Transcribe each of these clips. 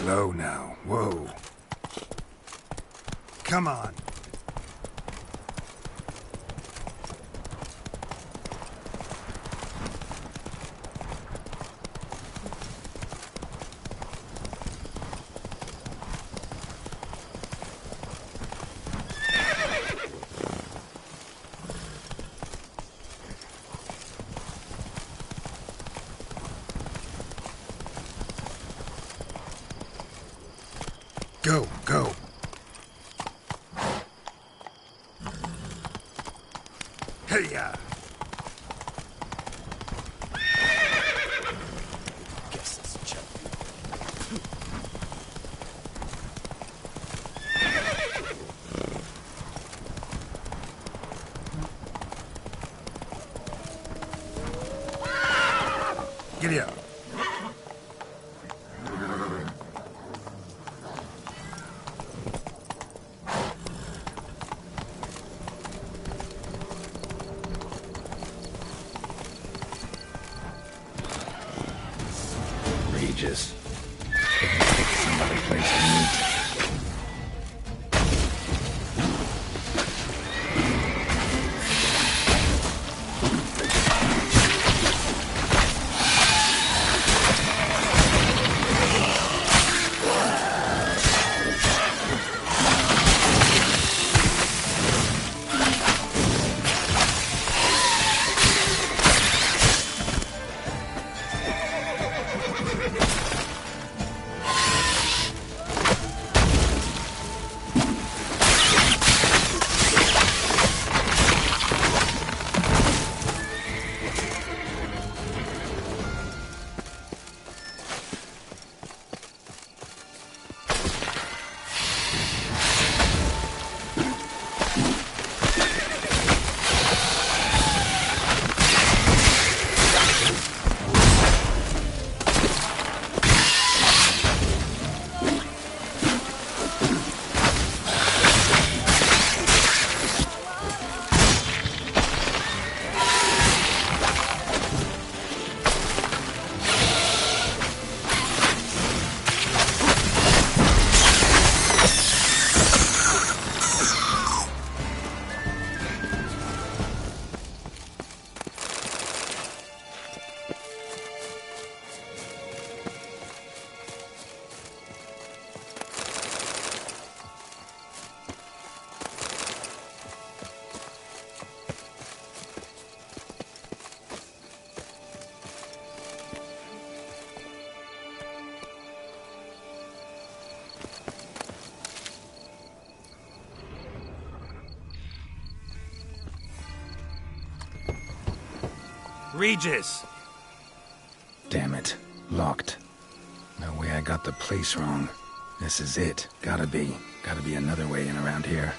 Slow now. Whoa. Come on. Go, go. Hey-ya! Guess that's a joke. Giddy up. Regis. Some other place to meet. Regis! Damn it. Locked. No way I got the place wrong. This is it. Gotta be. Gotta be another way in around here.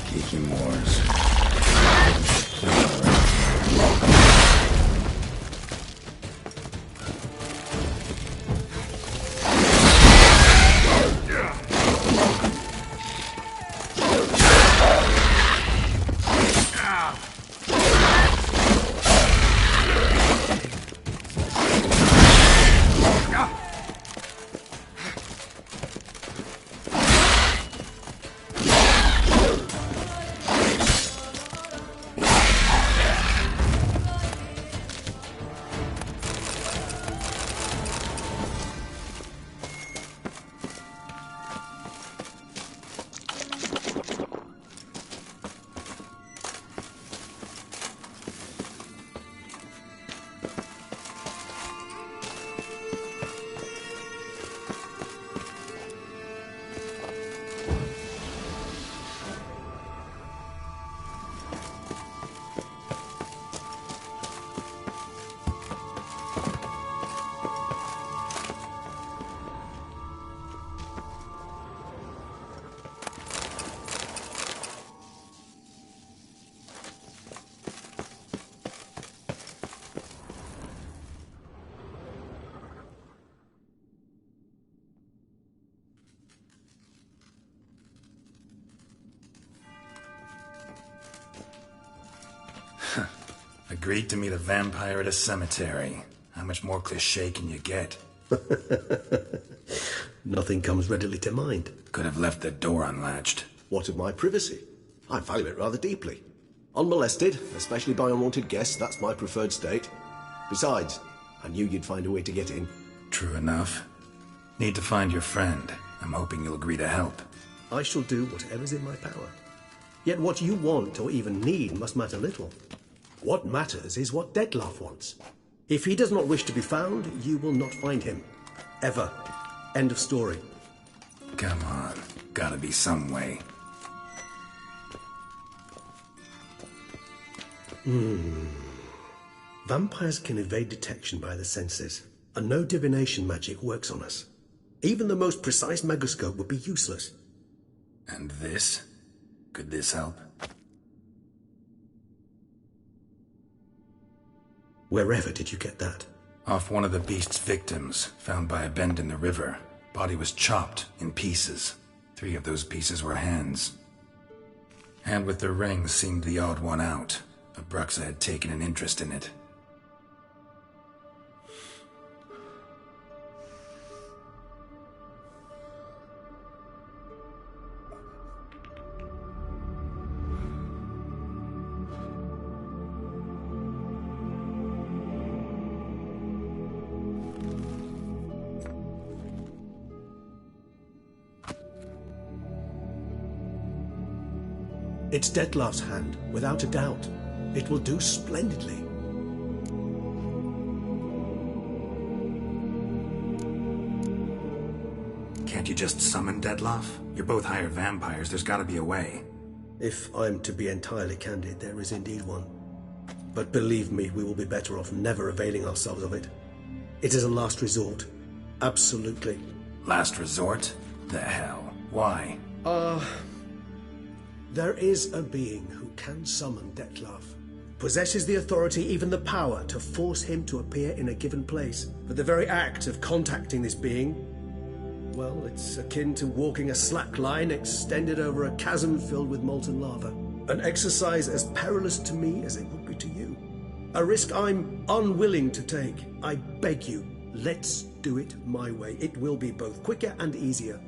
Geeky Moors. Agreed to meet a vampire at a cemetery. How much more cliché can you get? Nothing comes readily to mind. Could have left the door unlatched. What of my privacy? I value it rather deeply. Unmolested, especially by unwanted guests, that's my preferred state. Besides, I knew you'd find a way to get in. True enough. Need to find your friend. I'm hoping you'll agree to help. I shall do whatever's in my power. Yet what you want or even need must matter little. What matters is what Dettlaff wants. If he does not wish to be found, you will not find him. Ever. End of story. Come on. Gotta be some way. Vampires can evade detection by the senses, and no divination magic works on us. Even the most precise megoscope would be useless. And this? Could this help? Wherever did you get that? Off one of the beast's victims, found by a bend in the river. Body was chopped in pieces. 3 of those pieces were hands. Hand with the ring seemed the odd one out. Abruxa had taken an interest in it. It's Dettlaff's hand, without a doubt. It will do splendidly. Can't you just summon Dettlaff? You're both hired vampires. There's gotta be a way. If I'm to be entirely candid, there is indeed one. But believe me, we will be better off never availing ourselves of it. It is a last resort. Absolutely. Last resort? The hell? Why? There is a being who can summon Dettlaff. Possesses the authority, even the power, to force him to appear in a given place. But the very act of contacting this being, well, it's akin to walking a slack line extended over a chasm filled with molten lava. An exercise as perilous to me as it would be to you. A risk I'm unwilling to take. I beg you, let's do it my way. It will be both quicker and easier.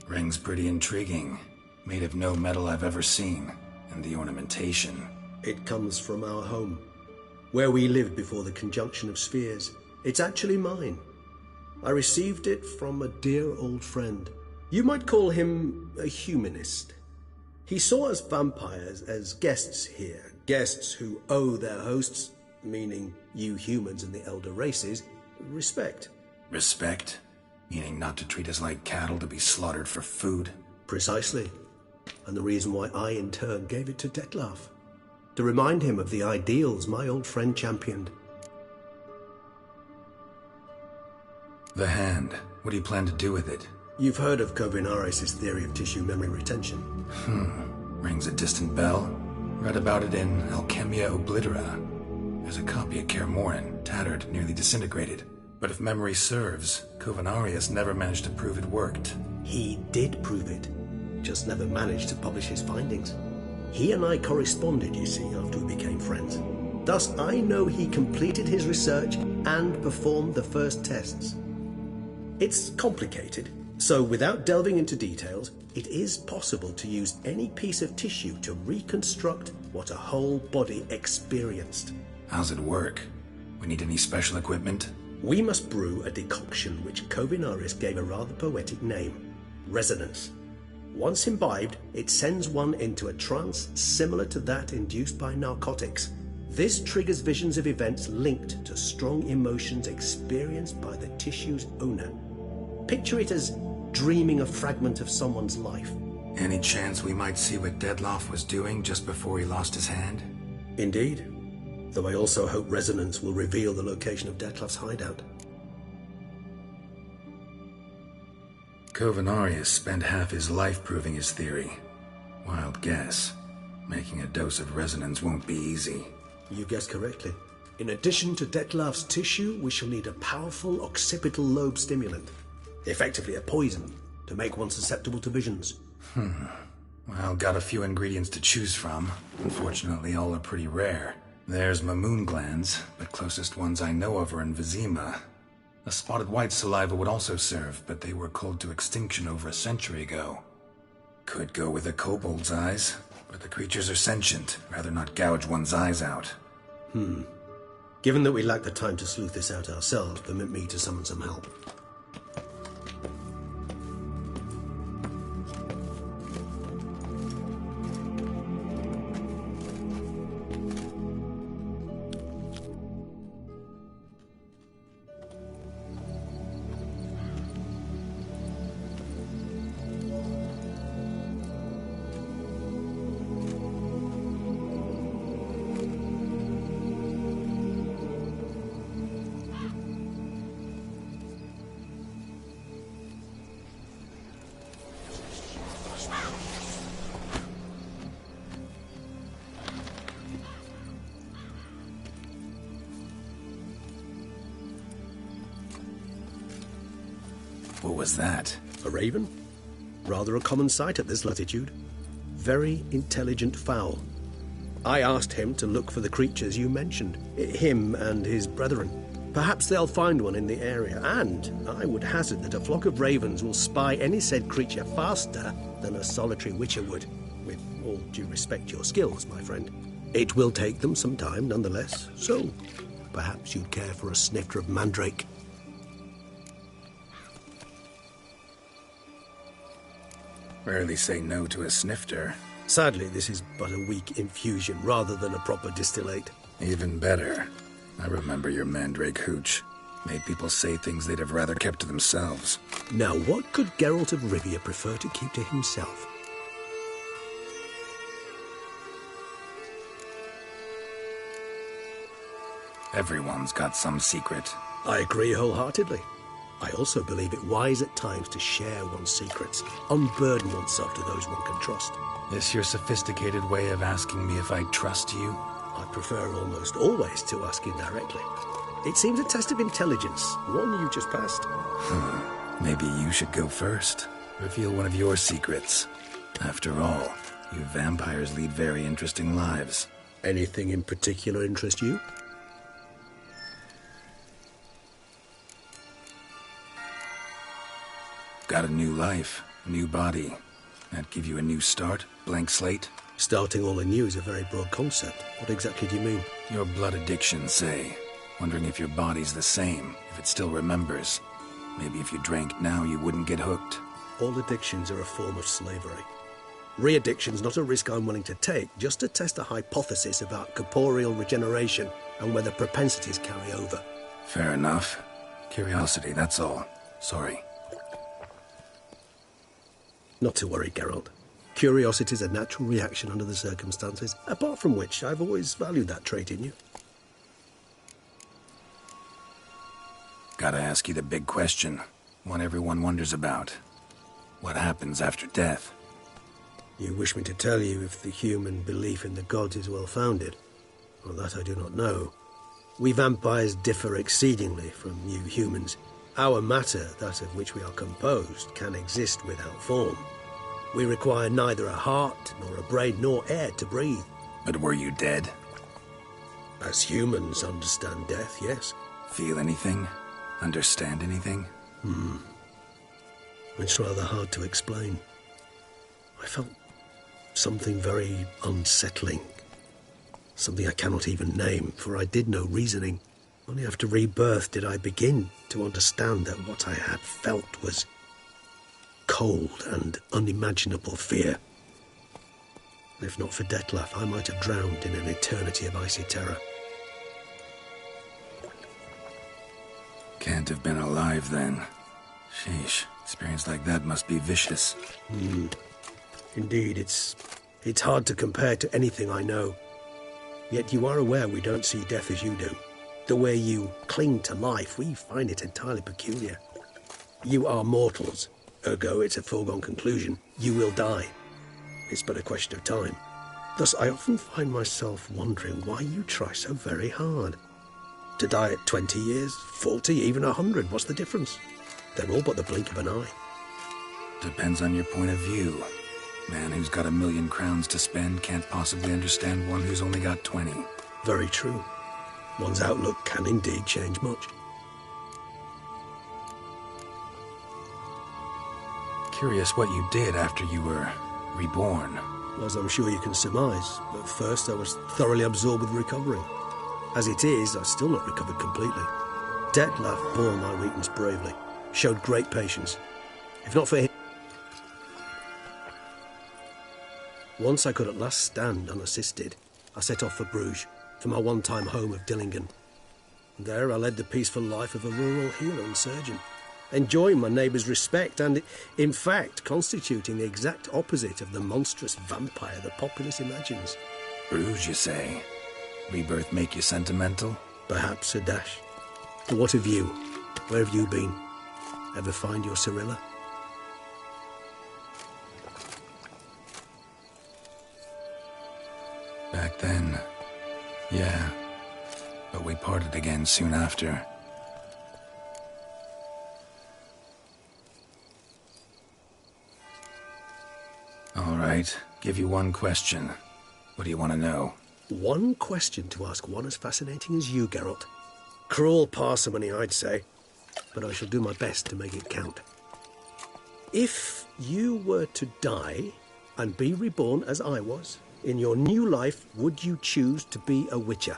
Ring's pretty intriguing. Made of no metal I've ever seen. And the ornamentation. It comes from our home, where we lived before the conjunction of spheres. It's actually mine. I received it from a dear old friend. You might call him a humanist. He saw us vampires as guests here, guests who owe their hosts, meaning you humans and the elder races, respect. Respect? Meaning not to treat us like cattle to be slaughtered for food? Precisely. And the reason why I, in turn, gave it to Dettlaff. To remind him of the ideals my old friend championed. The hand. What do you plan to do with it? You've heard of Kovinaris' theory of tissue memory retention. Rings a distant bell. Read about it in Alchemia Oblitera. There's a copy at Kaer Morhen, tattered, nearly disintegrated. But if memory serves, Kovinaris never managed to prove it worked. He did prove it. Just never managed to publish his findings. He and I corresponded, you see, after we became friends. Thus, I know he completed his research and performed the first tests. It's complicated, so without delving into details, it is possible to use any piece of tissue to reconstruct what a whole body experienced. How's it work? We need any special equipment? We must brew a decoction which Kovinaris gave a rather poetic name, resonance. Once imbibed, it sends one into a trance similar to that induced by narcotics. This triggers visions of events linked to strong emotions experienced by the tissue's owner. Picture it as dreaming a fragment of someone's life. Any chance we might see what Dettlaff was doing just before he lost his hand? Indeed. Though I also hope resonance will reveal the location of Dettlaff's hideout. Kovinaris spent half his life proving his theory. Wild guess. Making a dose of resonance won't be easy. You guessed correctly. In addition to Dettlaff's tissue, we shall need a powerful occipital lobe stimulant. Effectively a poison, to make one susceptible to visions. Well, got a few ingredients to choose from. Unfortunately, all are pretty rare. There's Mamoon glands, but closest ones I know of are in Vizima. A spotted white saliva would also serve, but they were cold to extinction over a century ago. Could go with a kobold's eyes, but the creatures are sentient. Rather not gouge one's eyes out. Given that we lack the time to sleuth this out ourselves, permit me to summon some help. What was that? A raven? Rather a common sight at this latitude. Very intelligent fowl. I asked him to look for the creatures you mentioned. Him and his brethren. Perhaps they'll find one in the area, and I would hazard that a flock of ravens will spy any said creature faster than a solitary witcher would. With all due respect to your skills, my friend. It will take them some time, nonetheless, so perhaps you'd care for a snifter of mandrake. Rarely say no to a snifter. Sadly, this is but a weak infusion rather than a proper distillate. Even better. I remember your mandrake hooch. Made people say things they'd have rather kept to themselves. Now, what could Geralt of Rivia prefer to keep to himself? Everyone's got some secret. I agree wholeheartedly. I also believe it wise at times to share one's secrets, unburden oneself to those one can trust. This your sophisticated way of asking me if I trust you? I prefer almost always to ask indirectly. It seems a test of intelligence, one you just passed. Maybe you should go first. Reveal one of your secrets. After all, you vampires lead very interesting lives. Anything in particular interest you? Got a new life, a new body. That give you a new start? Blank slate? Starting all anew is a very broad concept. What exactly do you mean? Your blood addiction, say. Wondering if your body's the same, if it still remembers. Maybe if you drank now, you wouldn't get hooked. All addictions are a form of slavery. Re-addiction's not a risk I'm willing to take, just to test a hypothesis about corporeal regeneration and whether propensities carry over. Fair enough. Curiosity, that's all. Sorry. Not to worry, Geralt. Curiosity is a natural reaction under the circumstances, apart from which I've always valued that trait in you. Gotta ask you the big question. One everyone wonders about. What happens after death? You wish me to tell you if the human belief in the gods is well-founded? Well, that I do not know. We vampires differ exceedingly from you humans. Our matter, that of which we are composed, can exist without form. We require neither a heart, nor a brain, nor air to breathe. But were you dead? As humans understand death, yes. Feel anything? Understand anything? It's rather hard to explain. I felt something very unsettling. Something I cannot even name, for I did no reasoning. Only after rebirth did I begin to understand that what I had felt was cold and unimaginable fear. If not for Detlef, I might have drowned in an eternity of icy terror. Can't have been alive then. Sheesh, experience like that must be vicious. Indeed, it's hard to compare to anything I know. Yet you are aware we don't see death as you do. The way you cling to life, we find it entirely peculiar. You are mortals, ergo it's a foregone conclusion. You will die. It's but a question of time. Thus, I often find myself wondering why you try so very hard. To die at 20 years, 40, even 100, what's the difference? They're all but the blink of an eye. Depends on your point of view. Man who's got 1,000,000 crowns to spend can't possibly understand one who's only got 20. Very true. One's outlook can indeed change much. Curious what you did after you were reborn. As I'm sure you can surmise, at first I was thoroughly absorbed with recovering. As it is, I've still not recovered completely. Detlef bore my weakness bravely, showed great patience. If not for him... Once I could at last stand unassisted, I set off for Bruges, for my one-time home of Dillingen. There I led the peaceful life of a rural healer and surgeon, enjoying my neighbours' respect and, in fact, constituting the exact opposite of the monstrous vampire the populace imagines. Bruges, you say? Rebirth make you sentimental? Perhaps a dash. But what of you? Where have you been? Ever find your Cyrilla? Back then, yeah. But we parted again soon after. All right, give you one question. What do you want to know? One question to ask one as fascinating as you, Geralt. Cruel parsimony, I'd say. But I shall do my best to make it count. If you were to die and be reborn as I was, in your new life, would you choose to be a Witcher?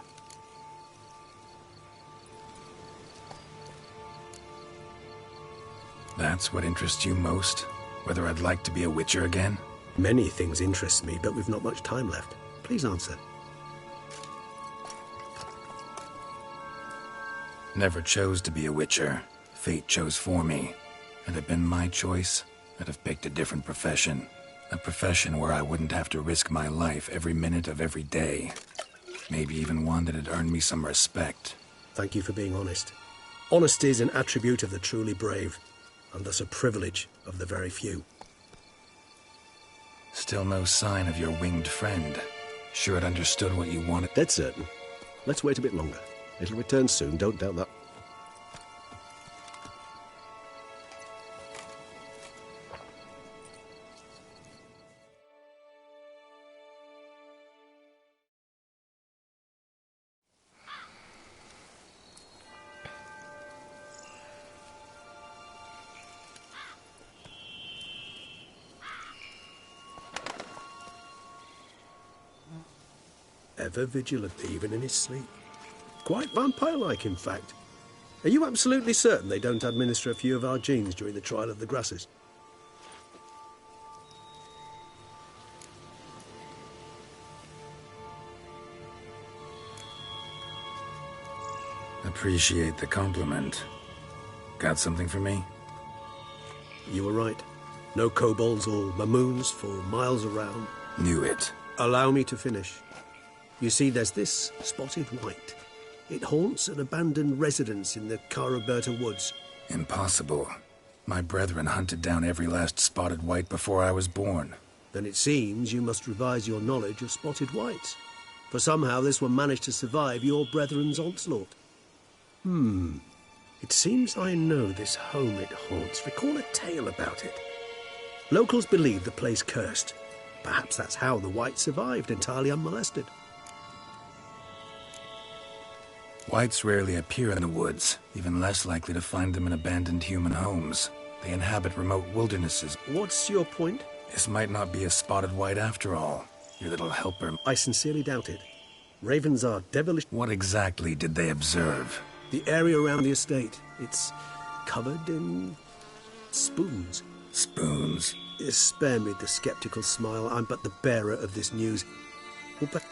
That's what interests you most? Whether I'd like to be a Witcher again? Many things interest me, but we've not much time left. Please answer. Never chose to be a Witcher. Fate chose for me. Had it been my choice, I'd have picked a different profession. A profession where I wouldn't have to risk my life every minute of every day. Maybe even one that had earned me some respect. Thank you for being honest. Honesty is an attribute of the truly brave, and thus a privilege of the very few. Still no sign of your winged friend. Sure it understood what you wanted? Dead certain. Let's wait a bit longer. It'll return soon, don't doubt that. Ever vigilant, even in his sleep. Quite vampire-like, in fact. Are you absolutely certain they don't administer a few of our genes during the trial of the grasses? Appreciate the compliment. Got something for me? You were right. No kobolds or mamoons for miles around. Knew it. Allow me to finish. You see, there's this spotted white. It haunts an abandoned residence in the Caraberta woods. Impossible. My brethren hunted down every last spotted white before I was born. Then it seems you must revise your knowledge of spotted whites. For somehow this one managed to survive your brethren's onslaught. It seems I know this home it haunts. Recall a tale about it. Locals believe the place cursed. Perhaps that's how the white survived entirely unmolested. Whites rarely appear in the woods, even less likely to find them in abandoned human homes. They inhabit remote wildernesses. What's your point? This might not be a spotted white after all. Your little helper. I sincerely doubt it. Ravens are devilish. What exactly did they observe? The area around the estate. It's covered in spoons. Spoons? Spare me the skeptical smile. I'm but the bearer of this news. Oh, but...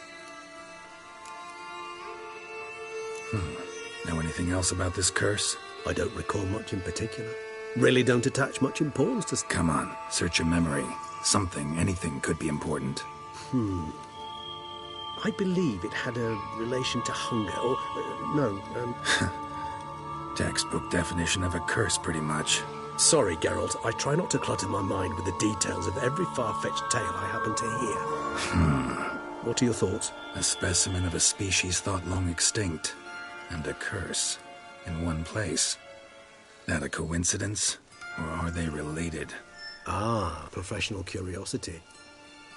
Know anything else about this curse? I don't recall much in particular. Really don't attach much importance to... Come on, search your memory. Something, anything could be important. I believe it had a relation to hunger, or... Textbook definition of a curse, pretty much. Sorry, Geralt. I try not to clutter my mind with the details of every far-fetched tale I happen to hear. What are your thoughts? A specimen of a species thought long extinct. And a curse. In one place. That a coincidence? Or are they related? Ah, professional curiosity.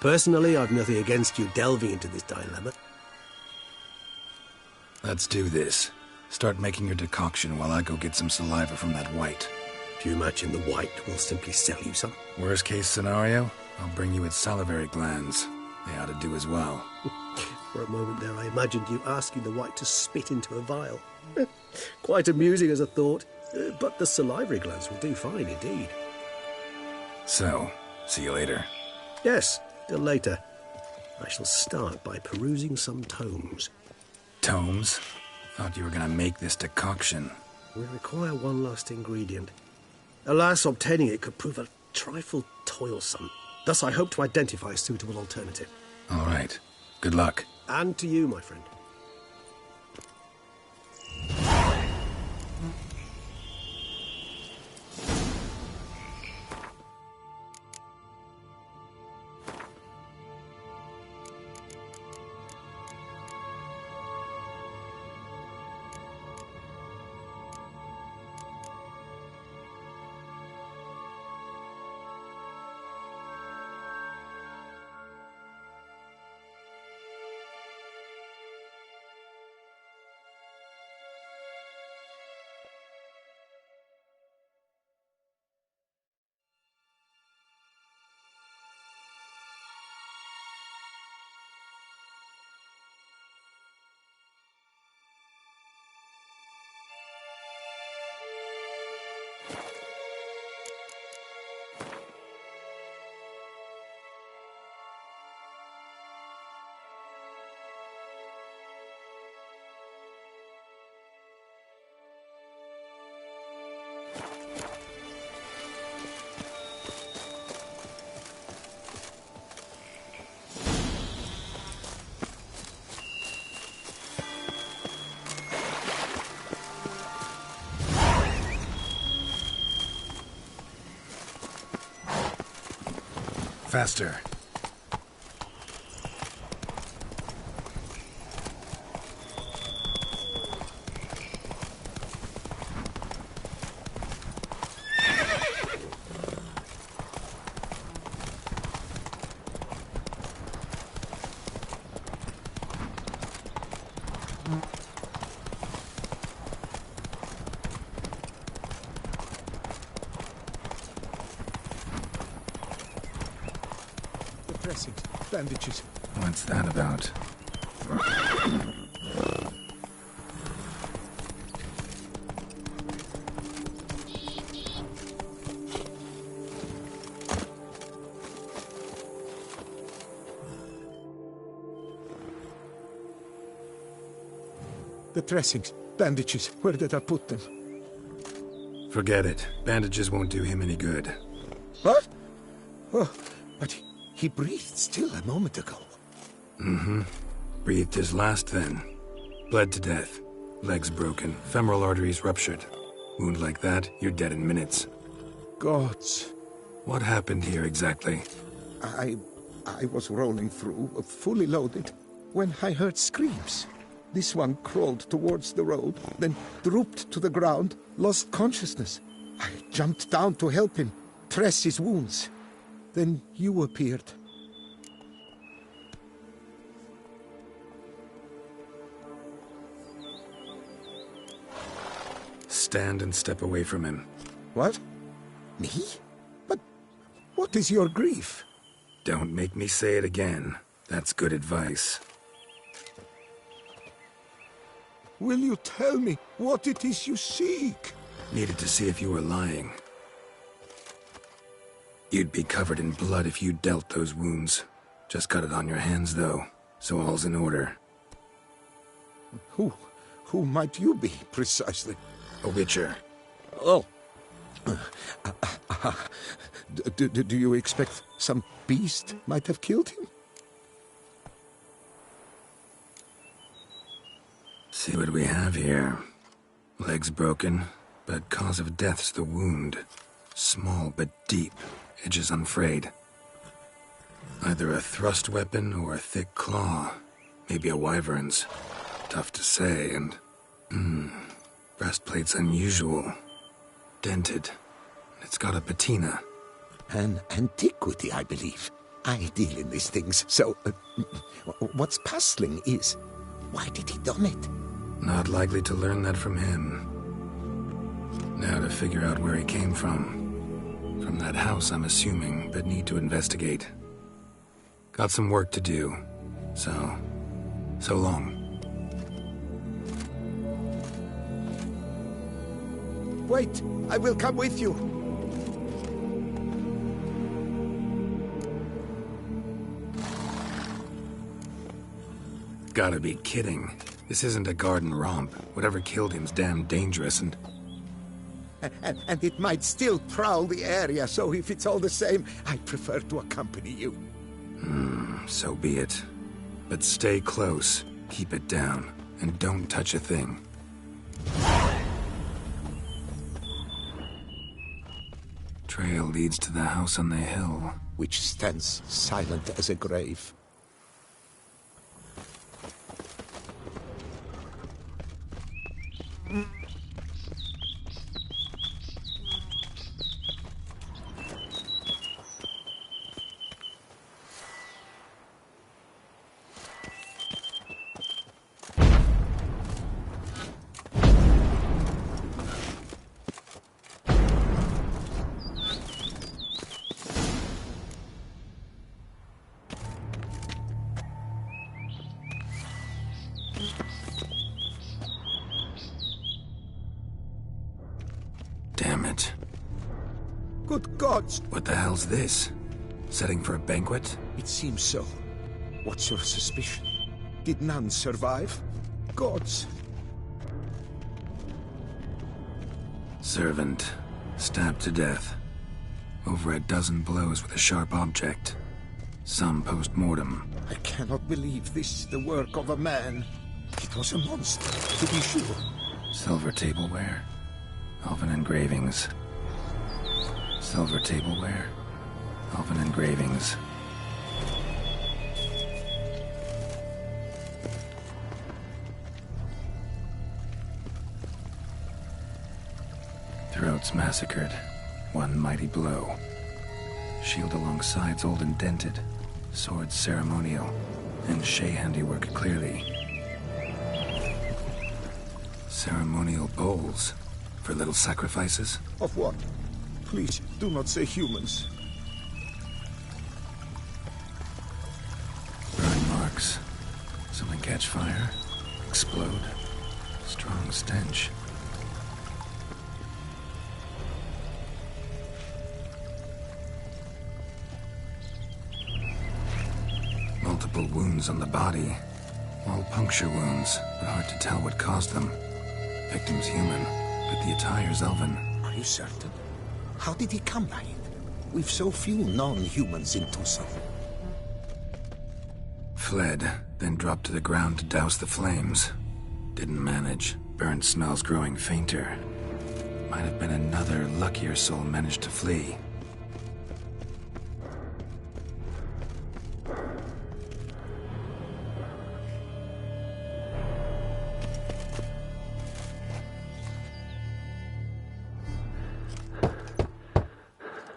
Personally, I've nothing against you delving into this dilemma. Let's do this. Start making your decoction while I go get some saliva from that white. Do you imagine the white will simply sell you some? Worst case scenario, I'll bring you its salivary glands. They ought to do as well. For a moment there, I imagined you asking the white to spit into a vial. Quite amusing as a thought, but the salivary glands will do fine indeed. So, see you later. Yes, till later. I shall start by perusing some tomes. Tomes? Thought you were gonna make this decoction. We require one last ingredient. Alas, obtaining it could prove a trifle toilsome. Thus, I hope to identify a suitable alternative. All right. Good luck. And to you, my friend. Faster. Dressings, bandages. What's that about? The dressings, bandages. Where did I put them? Forget it. Bandages won't do him any good. What? Oh, but he breathed still a moment ago. Mm-hmm. Breathed his last then. Bled to death. Legs broken. Femoral arteries ruptured. Wound like that, you're dead in minutes. Gods. What happened here exactly? I was rolling through, fully loaded, when I heard screams. This one crawled towards the road, then drooped to the ground, lost consciousness. I jumped down to help him, press his wounds. Then you appeared. Stand and step away from him. What? Me? But what is your grief? Don't make me say it again. That's good advice. Will you tell me what it is you seek? Needed to see if you were lying. You'd be covered in blood if you dealt those wounds. Just cut it on your hands, though, so all's in order. Who might you be, precisely? A witcher. Oh. Do you expect some beast might have killed him? See what we have here. Legs broken, but cause of death's the wound. Small but deep, edges unfrayed. Either a thrust weapon or a thick claw. Maybe a wyvern's. Tough to say, and... breastplate's unusual. Dented. It's got a patina. An antiquity, I believe. I deal in these things, so... what's puzzling is, why did he done it? Not likely to learn that from him. Now to figure out where he came from. From that house, I'm assuming, but need to investigate. Got some work to do, so long. Wait, I will come with you. Gotta be kidding. This isn't a garden romp. Whatever killed him's damn dangerous and it might still prowl the area, so if it's all the same, I prefer to accompany you. so be it. But stay close, keep it down, and don't touch a thing. Trail leads to the house on the hill. Which stands silent as a grave. Damn it. Good gods! What the hell's this? Setting for a banquet? It seems so. What's your suspicion? Did none survive? Gods! Servant. Stabbed to death. Over a dozen blows with a sharp object. Some post-mortem. I cannot believe this is the work of a man. It was a monster, to be sure. Silver tableware. Elven engravings. Silver tableware. Elven engravings. Throats massacred. One mighty blow. Shield alongside old indented. Sword ceremonial. And Shay handiwork clearly. Ceremonial bowls. For little sacrifices? Of what? Please, do not say humans. Burn marks. Something catch fire. Explode. Strong stench. Multiple wounds on the body. All puncture wounds, but hard to tell what caused them. Victim's human. But the attire's elven. Are you certain? How did he come by it? We've so few non-humans in Tucson. Fled, then dropped to the ground to douse the flames. Didn't manage. Burnt smells growing fainter. Might have been another luckier soul managed to flee.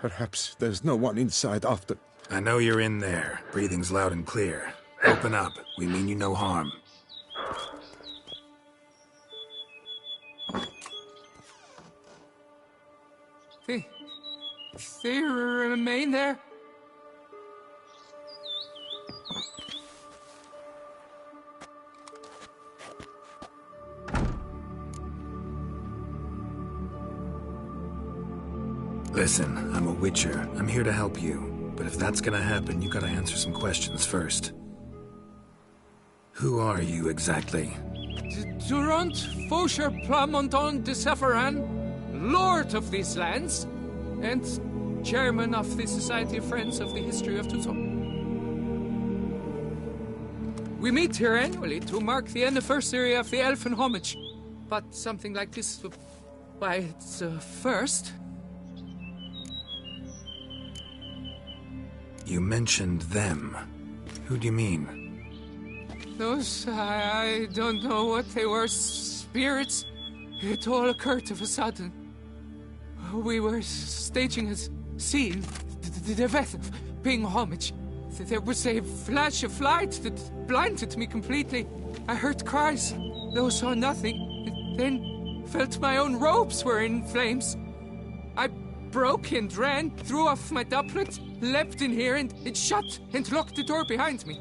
Perhaps there's no one inside after... I know you're in there. Breathing's loud and clear. Open up. We mean you no harm. They remain there? Listen, I'm a witcher. I'm here to help you. But if that's gonna happen, you gotta answer some questions first. Who are you exactly? Durant Faucher Plamonton de Safaran, Lord of these lands, and Chairman of the Society of Friends of the History of Tucson. We meet here annually to mark the anniversary of the Elfin Homage. But something like this, by its first... You mentioned them. Who do you mean? Those, I don't know what they were, spirits. It all occurred of a sudden. We were staging a scene, the death of paying homage. There was a flash of light that blinded me completely. I heard cries, though saw nothing. Then felt my own robes were in flames. I broke and ran, threw off my doublet, leapt in here, and it shut and locked the door behind me.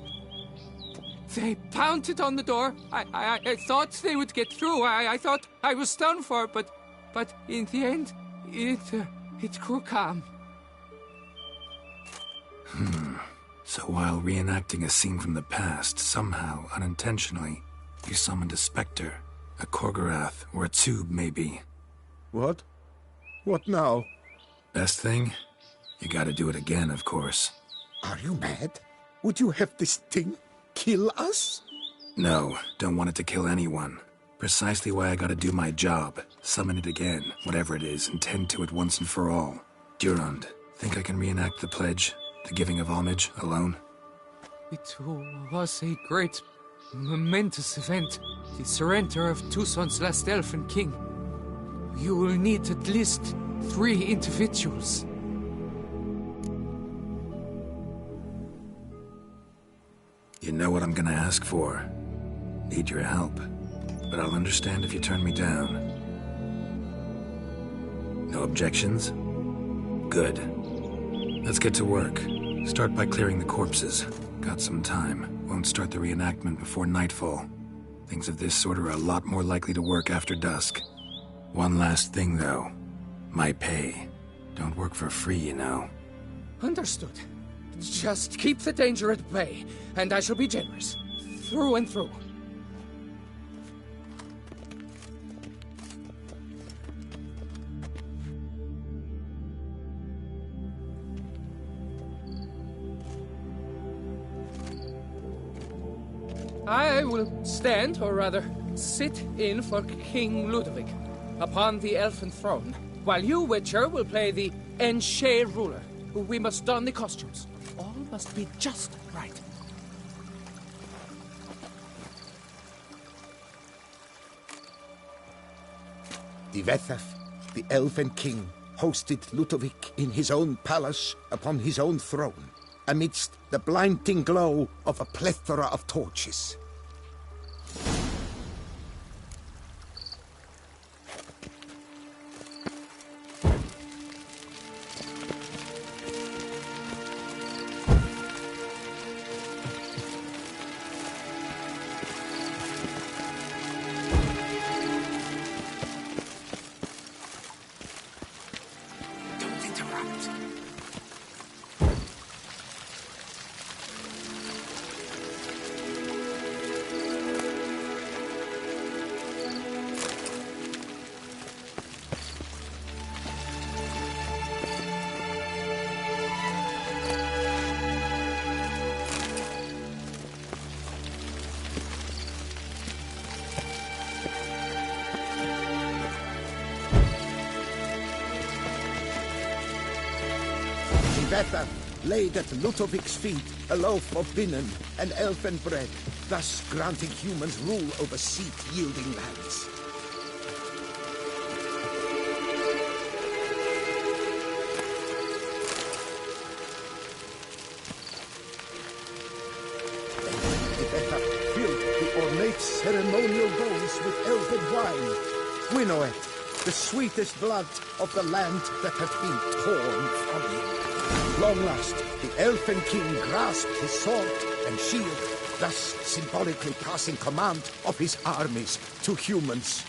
They pounded on the door. I thought they would get through. I thought I was done for, but in the end, it grew calm. So while reenacting a scene from the past, somehow, unintentionally, you summoned a specter, a Korgorath, or a tube, maybe. What? What now? Best thing? You gotta do it again, of course. Are you mad? Would you have this thing kill us? No, don't want it to kill anyone. Precisely why I gotta do my job. Summon it again, whatever it is, and tend to it once and for all. Durand, think I can reenact the pledge? The giving of homage, alone? It was a great, momentous event. The surrender of Tucson's last elfin king. You will need at least 3 individuals. You know what I'm gonna ask for. Need your help. But I'll understand if you turn me down. No objections? Good. Let's get to work. Start by clearing the corpses. Got some time. Won't start the reenactment before nightfall. Things of this sort are a lot more likely to work after dusk. One last thing, though. My pay. Don't work for free, you know. Understood. Just keep the danger at bay, and I shall be generous. Through and through. I will stand, or rather, sit in for King Ludovic, upon the elfin throne, while you, Witcher, will play the Enche ruler. We must don the costumes. All must be just right. Divethaf, the elven king, hosted Ludovic in his own palace upon his own throne, amidst the blinding glow of a plethora of torches. Don't interrupt. Divethaf laid at Ludovic's feet a loaf of binnen and elfin bread, thus granting humans rule over seat-yielding lands. Then Divethaf filled the ornate ceremonial bowls with elfin wine, Gwynnoet, the sweetest blood of the land that had been torn from him. Long last, the elfin king grasped his sword and shield, thus symbolically passing command of his armies to humans.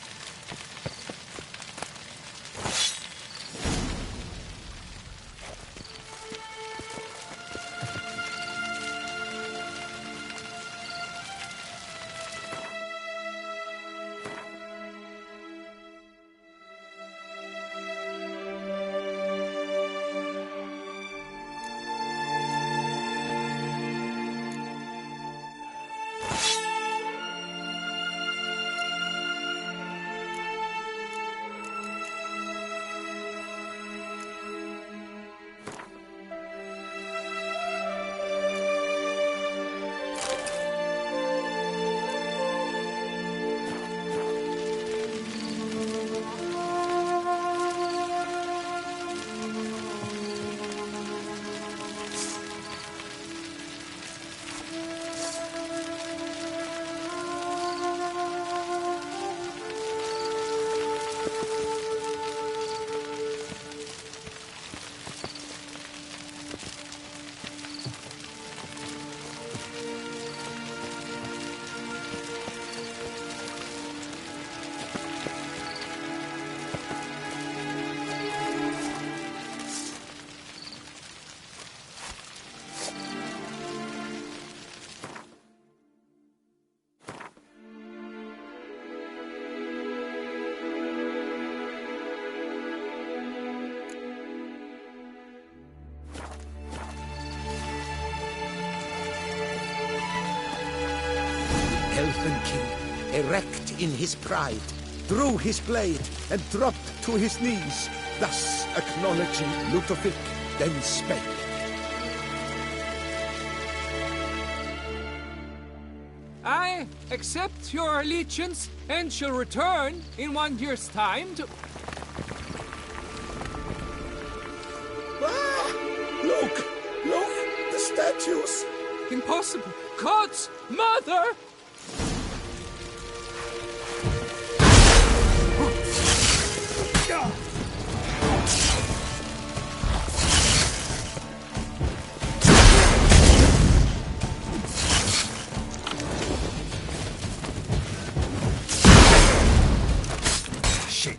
Elven king, erect in his pride, drew his blade and dropped to his knees, thus acknowledging Ludovic, then spake. I accept your allegiance and shall return in 1 year's time to... Ah! Look! Look! The statues! Impossible! God's mother! Shit.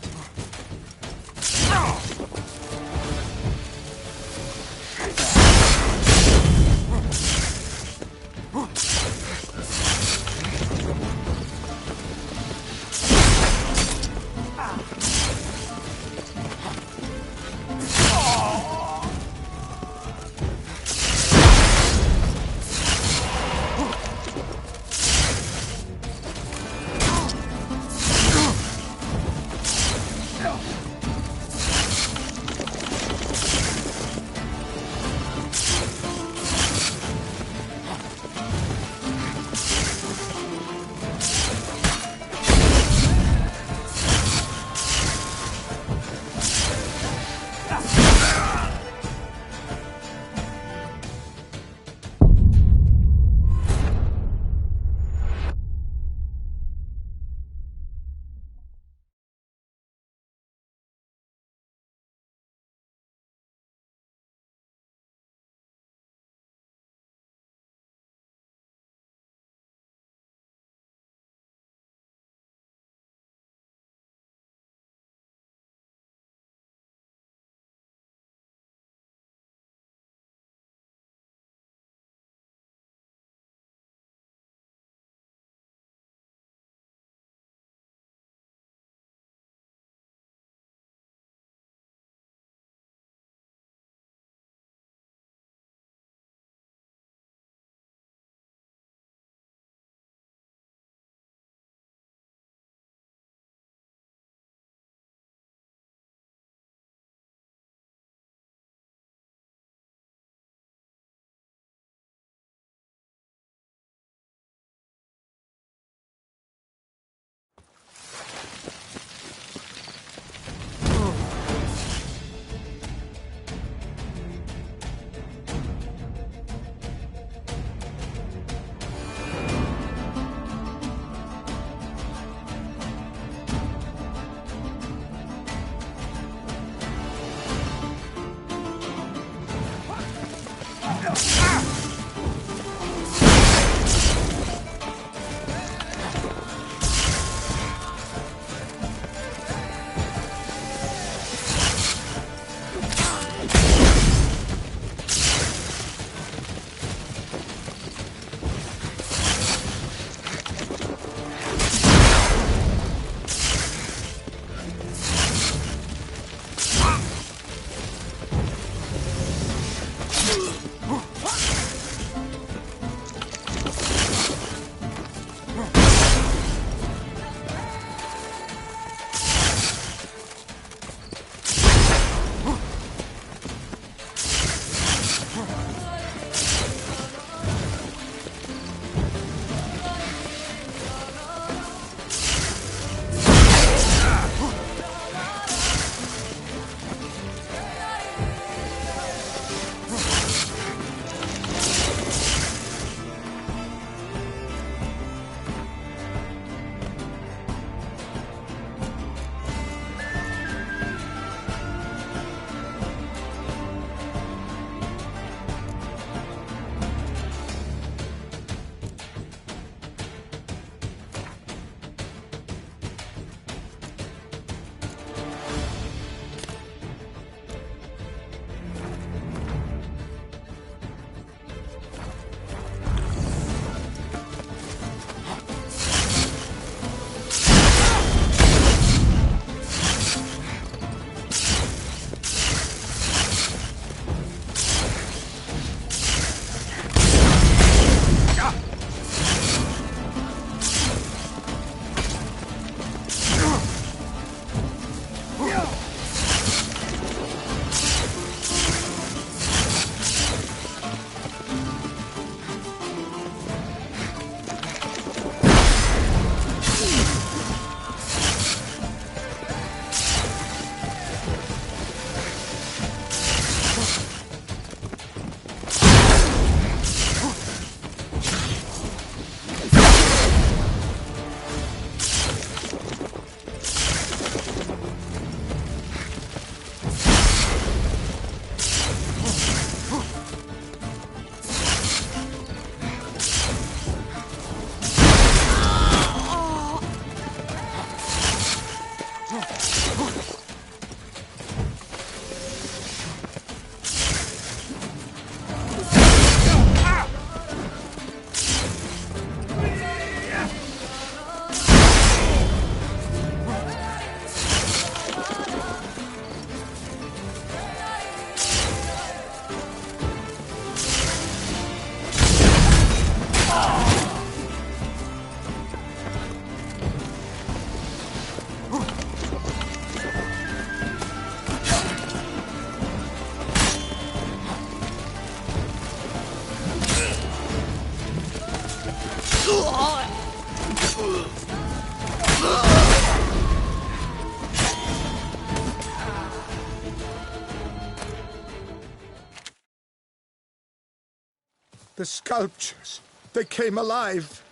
The sculptures, they came alive.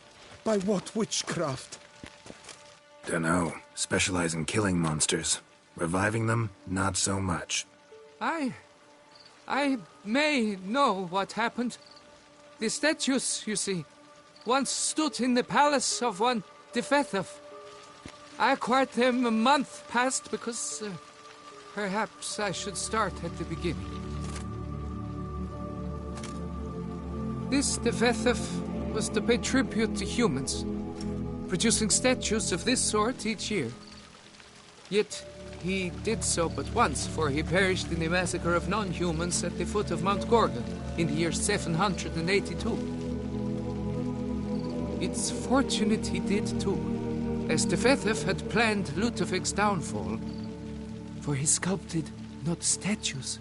By what witchcraft? Dunno. Specialize in killing monsters. Reviving them, not so much. I may know what happened. The statues, you see, once stood in the palace of one Defethov. I acquired them a month past because perhaps I should start at the beginning. This Defethov was to pay tribute to humans, producing statues of this sort each year. Yet he did so but once, for he perished in the massacre of non-humans at the foot of Mount Gorgon in the year 782. It's fortunate he did too, as Defethov had planned Ludovic's downfall, for he sculpted not statues,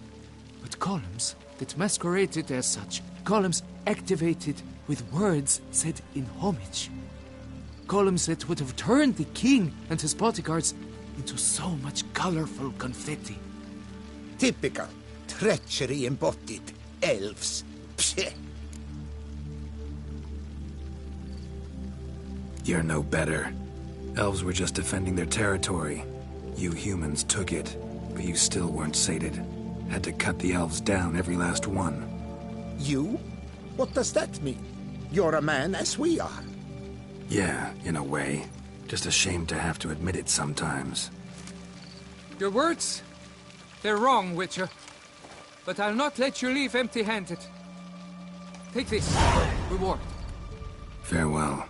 but columns that masqueraded as such. Columns activated with words said in homage. Columns that would have turned the king and his bodyguards into so much colorful confetti. Typical. Treachery embodied. Elves. Psheh. You're no better. Elves were just defending their territory. You humans took it, but you still weren't sated. Had to cut the elves down, every last one. You? What does that mean? You're a man as we are. Yeah, in a way. Just ashamed to have to admit it sometimes. Your words, they're wrong, Witcher. But I'll not let you leave empty-handed. Take this, reward. Farewell.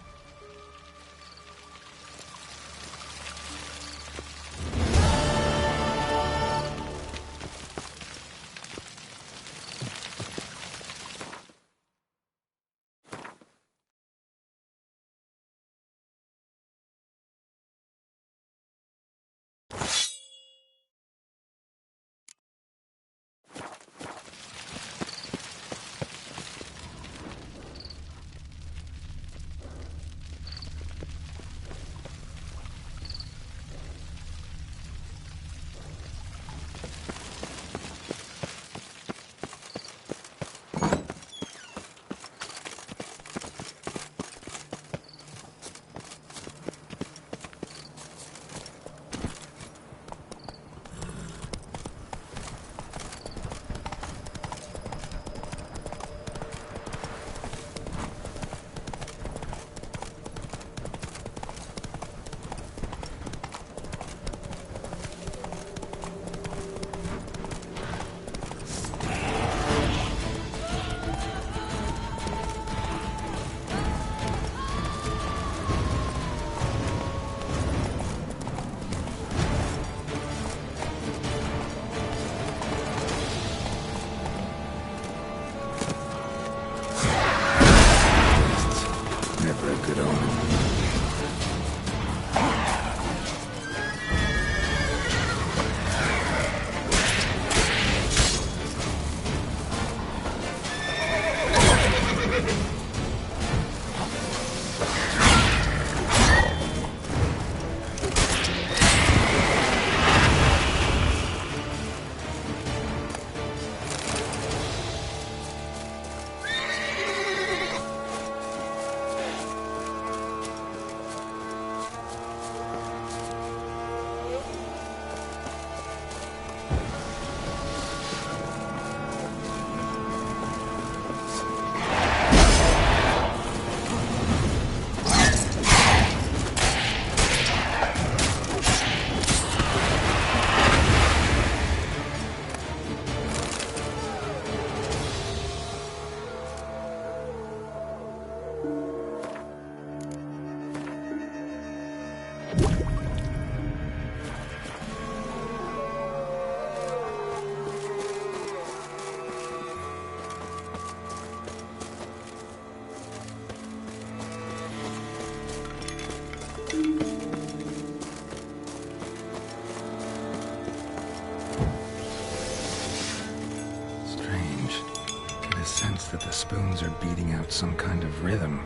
That the spoons are beating out some kind of rhythm,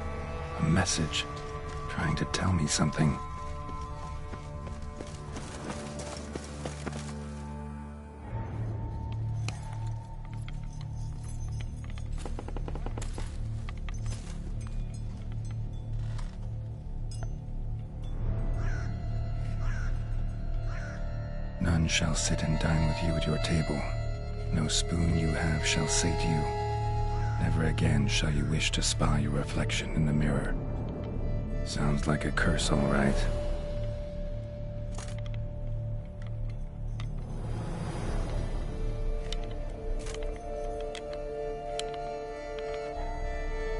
a message, trying to tell me something. None shall sit and dine with you at your table. No spoon you have shall sate you. Never again shall you wish to spy your reflection in the mirror. Sounds like a curse, all right.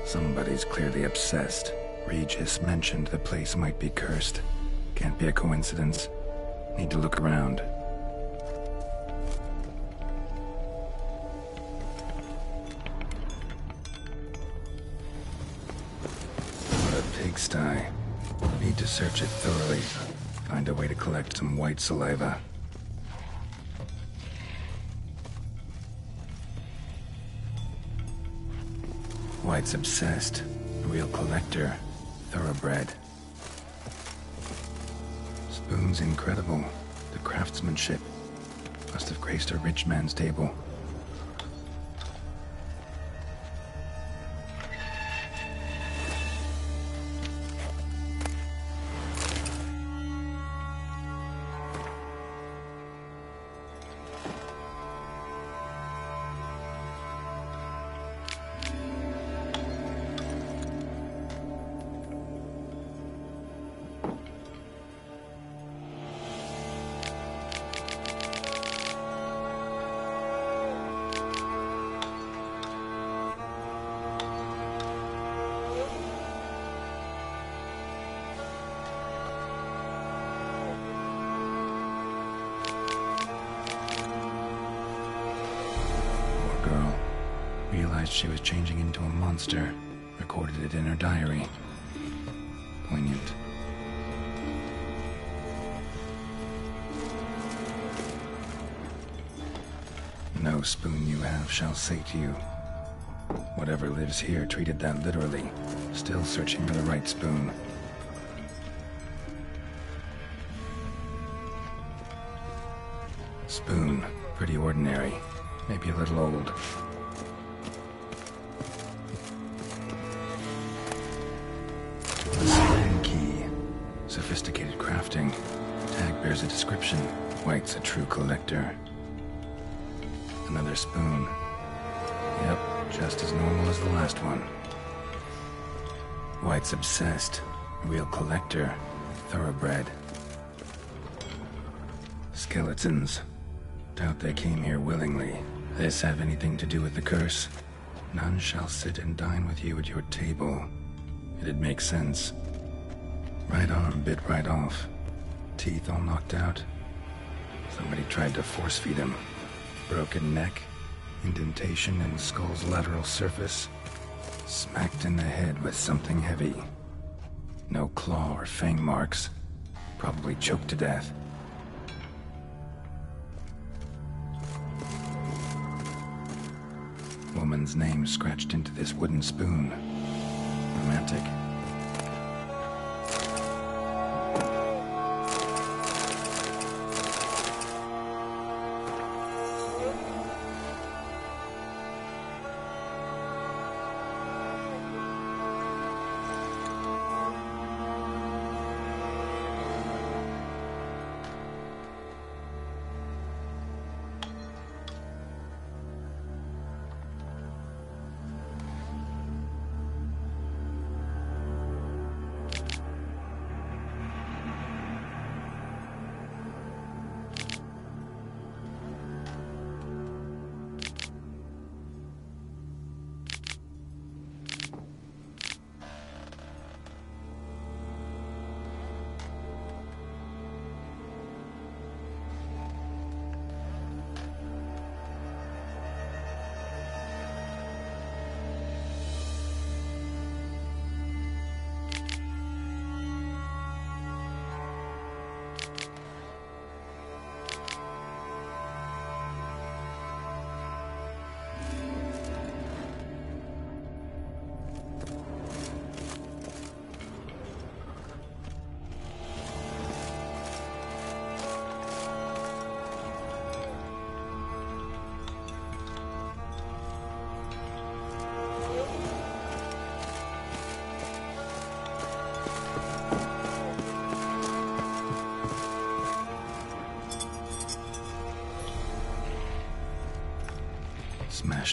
Somebody's clearly obsessed. Regis mentioned the place might be cursed. Can't be a coincidence. Need to look around. What a pigsty. Need to search it thoroughly. Find a way to collect some white saliva. White's obsessed. A real collector. Thoroughbred. Spoon's incredible. The craftsmanship. Must have graced a rich man's table. Realized she was changing into a monster. Recorded it in her diary. Poignant. No spoon you have shall sate you. Whatever lives here treated that literally. Still searching for the right spoon. Spoon. Pretty ordinary. Maybe a little old. Key. Sophisticated crafting. Tag bears a description. White's a true collector. Another spoon. Yep, just as normal as the last one. White's obsessed. Real collector. Thoroughbred. Skeletons. Doubt they came here willingly. This have anything to do with the curse? None shall sit and dine with you at your table. It'd make sense. Right arm bit right off. Teeth all knocked out. Somebody tried to force feed him. Broken neck. Indentation in skull's lateral surface. Smacked in the head with something heavy. No claw or fang marks. Probably choked to death. Woman's name scratched into this wooden spoon. Romantic.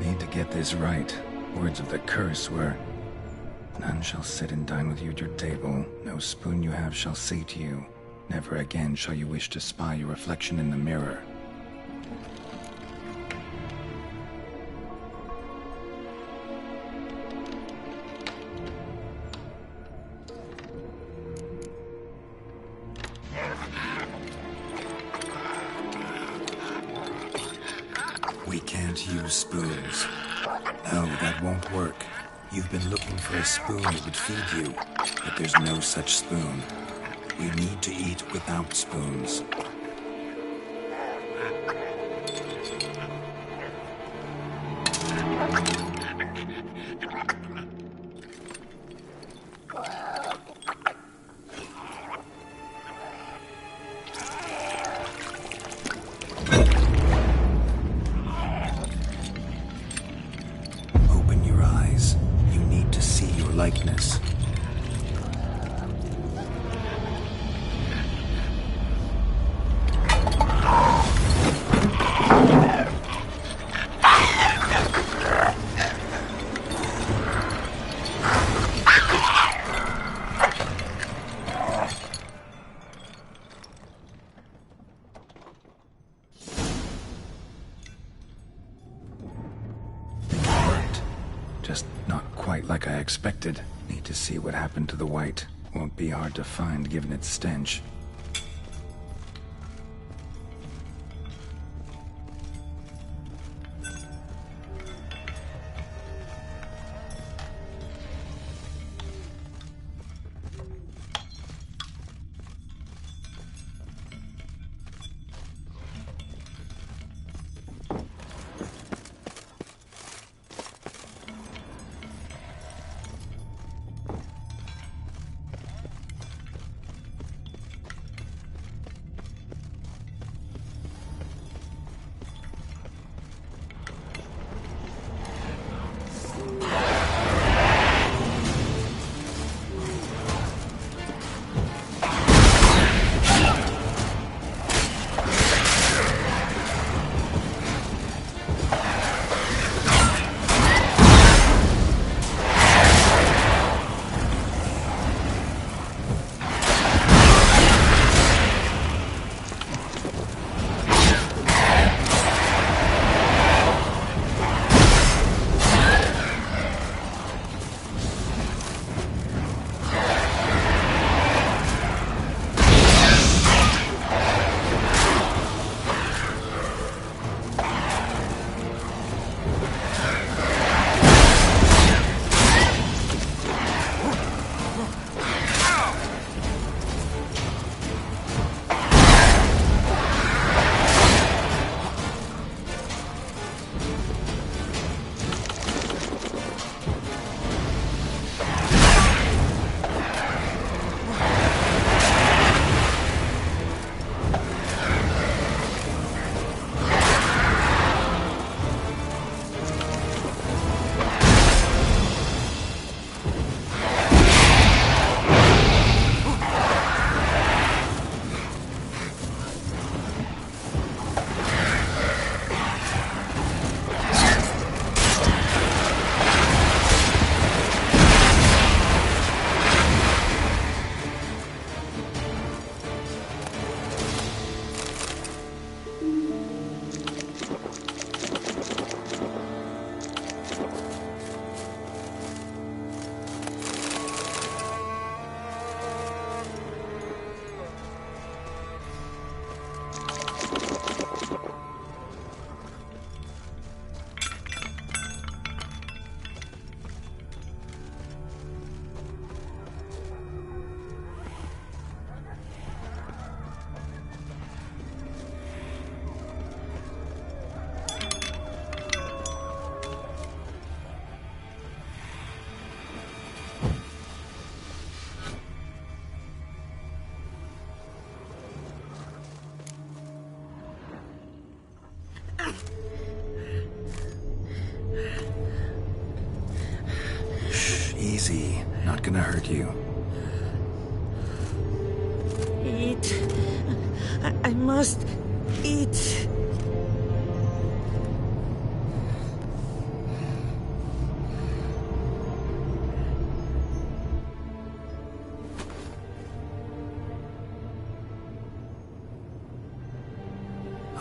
Need to get this right. Words of the curse were, "None shall sit and dine with you at your table. No spoon you have shall sate you. Never again shall you wish to spy your reflection in the mirror." We can't use spoons. No, that won't work. You've been looking for a spoon that would feed you, but there's no such spoon. We need to eat without spoons. Open your eyes. You need to see your likeness. Just not quite like I expected. Need to see what happened to the white. Won't be hard to find given its stench. Easy. Not gonna hurt you. Eat. I must eat.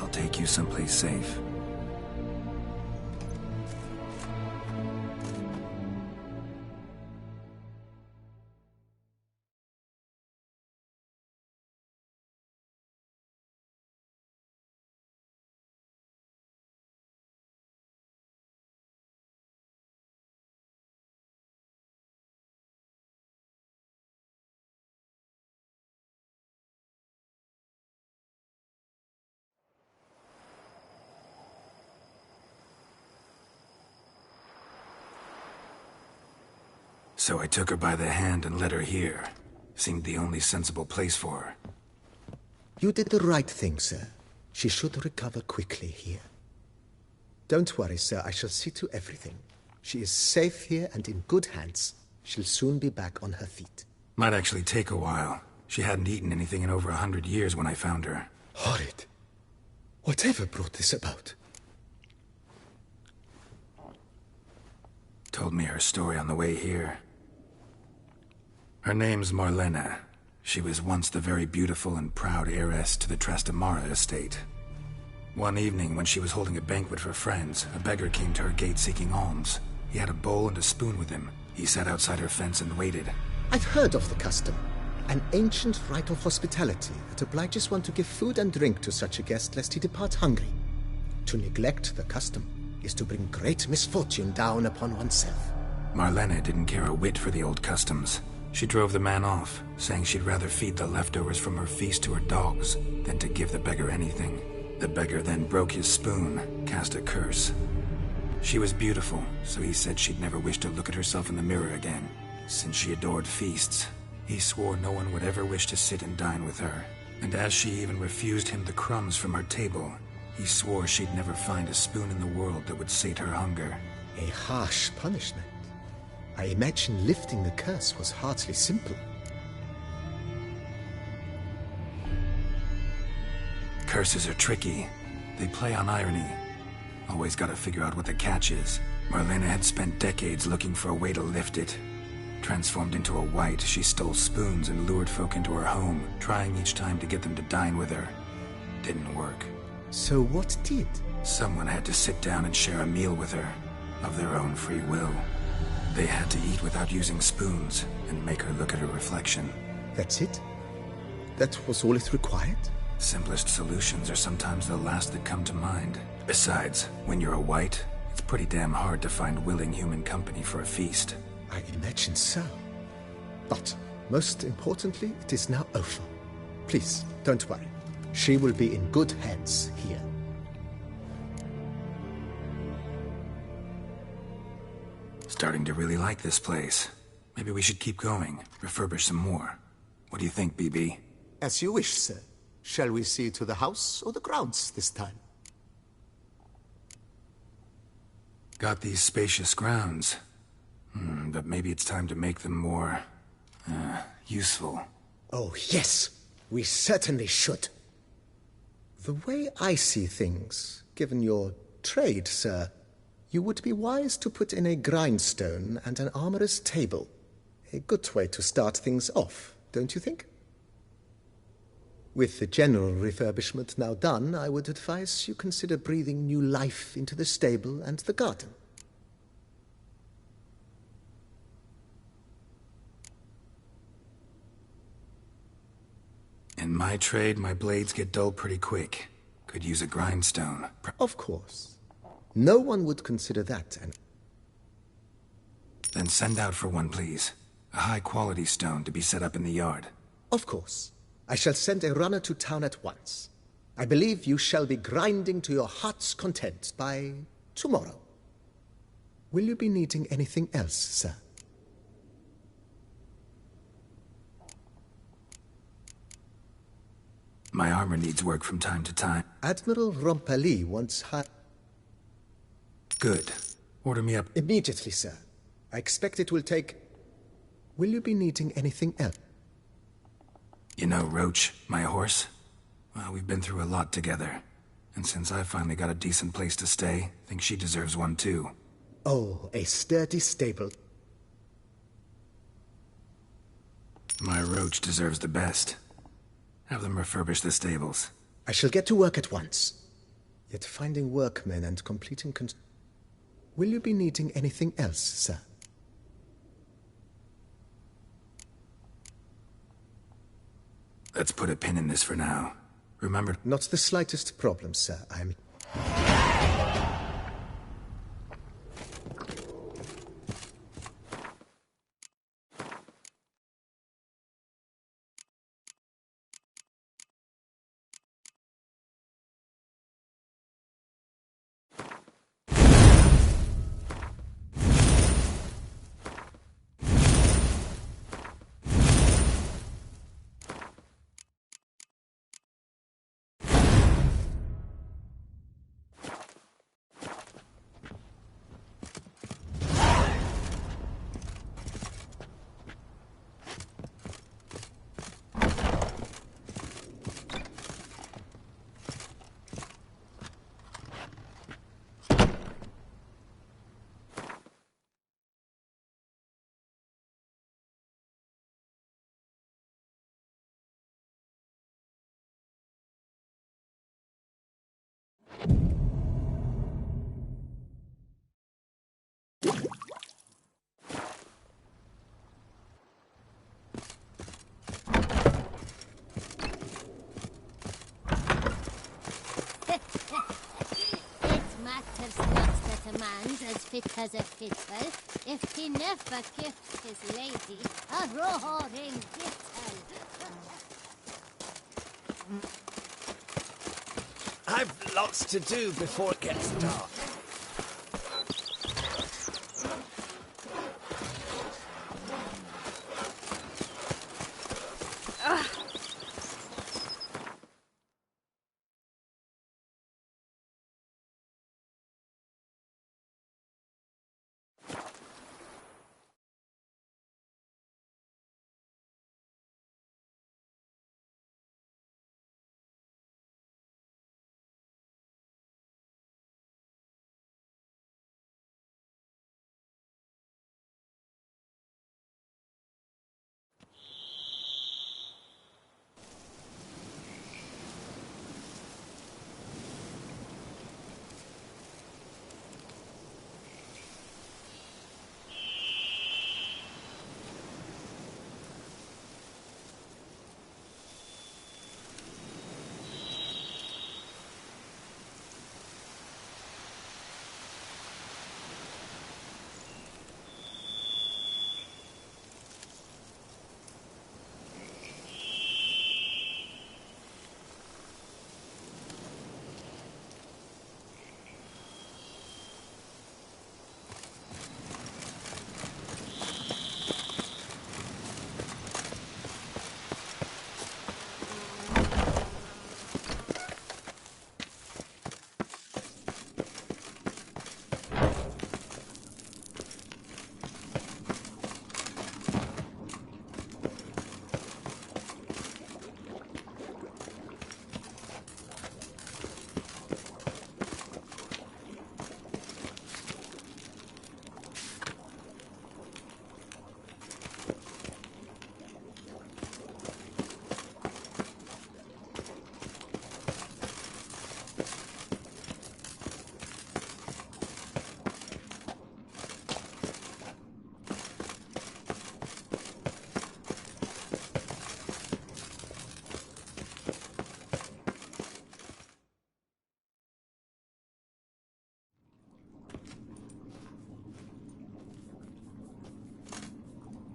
I'll take you someplace safe. So I took her by the hand and led her here. Seemed the only sensible place for her. You did the right thing, sir. She should recover quickly here. Don't worry, sir. I shall see to everything. She is safe here and in good hands. She'll soon be back on her feet. Might actually take a while. She hadn't eaten anything in over 100 years when I found her. Horrid. Whatever brought this about? Told me her story on the way here. Her name's Marlena. She was once the very beautiful and proud heiress to the Trastamara estate. One evening, when she was holding a banquet for friends, a beggar came to her gate seeking alms. He had a bowl and a spoon with him. He sat outside her fence and waited. I've heard of the custom. An ancient rite of hospitality that obliges one to give food and drink to such a guest lest he depart hungry. To neglect the custom is to bring great misfortune down upon oneself. Marlena didn't care a whit for the old customs. She drove the man off, saying she'd rather feed the leftovers from her feast to her dogs than to give the beggar anything. The beggar then broke his spoon, cast a curse. She was beautiful, so he said she'd never wish to look at herself in the mirror again. Since she adored feasts, he swore no one would ever wish to sit and dine with her. And as she even refused him the crumbs from her table, he swore she'd never find a spoon in the world that would sate her hunger. A harsh punishment. I imagine lifting the curse was hardly simple. Curses are tricky. They play on irony. Always gotta figure out what the catch is. Marlena had spent decades looking for a way to lift it. Transformed into a wight, she stole spoons and lured folk into her home, trying each time to get them to dine with her. Didn't work. So what did? Someone had to sit down and share a meal with her, of their own free will. They had to eat without using spoons, and make her look at her reflection. That's it? That was all it required? Simplest solutions are sometimes the last that come to mind. Besides, when you're a wight, it's pretty damn hard to find willing human company for a feast. I imagine so. But, most importantly, it is now over. Please, don't worry. She will be in good hands here. Starting to really like this place. Maybe we should keep going, refurbish some more. What do you think, BB? As you wish, sir. Shall we see to the house or the grounds this time? Got these spacious grounds. But maybe it's time to make them more... useful. Oh, yes. We certainly should. The way I see things, given your trade, sir, you would be wise to put in a grindstone and an armorer's table. A good way to start things off, don't you think? With the general refurbishment now done, I would advise you consider breathing new life into the stable and the garden. In my trade, my blades get dull pretty quick. Could use a grindstone. Of course. No one would consider that an... Then send out for one, please. A high-quality stone to be set up in the yard. Of course. I shall send a runner to town at once. I believe you shall be grinding to your heart's content by tomorrow. Will you be needing anything else, sir? My armor needs work from time to time. Admiral Rompali wants Good. Order me up. Immediately, sir. I expect it will take... Will you be needing anything else? You know Roach, my horse? Well, we've been through a lot together. And since I finally got a decent place to stay, I think she deserves one too. Oh, a sturdy stable. My Roach deserves the best. Have them refurbish the stables. I shall get to work at once. Yet finding workmen and completing Will you be needing anything else, sir? Let's put a pin in this for now. Remember... Not the slightest problem, sir. I'm... As fit as a fiddle, if he never gives his lady a roaring dittle. I've lots to do before it gets dark.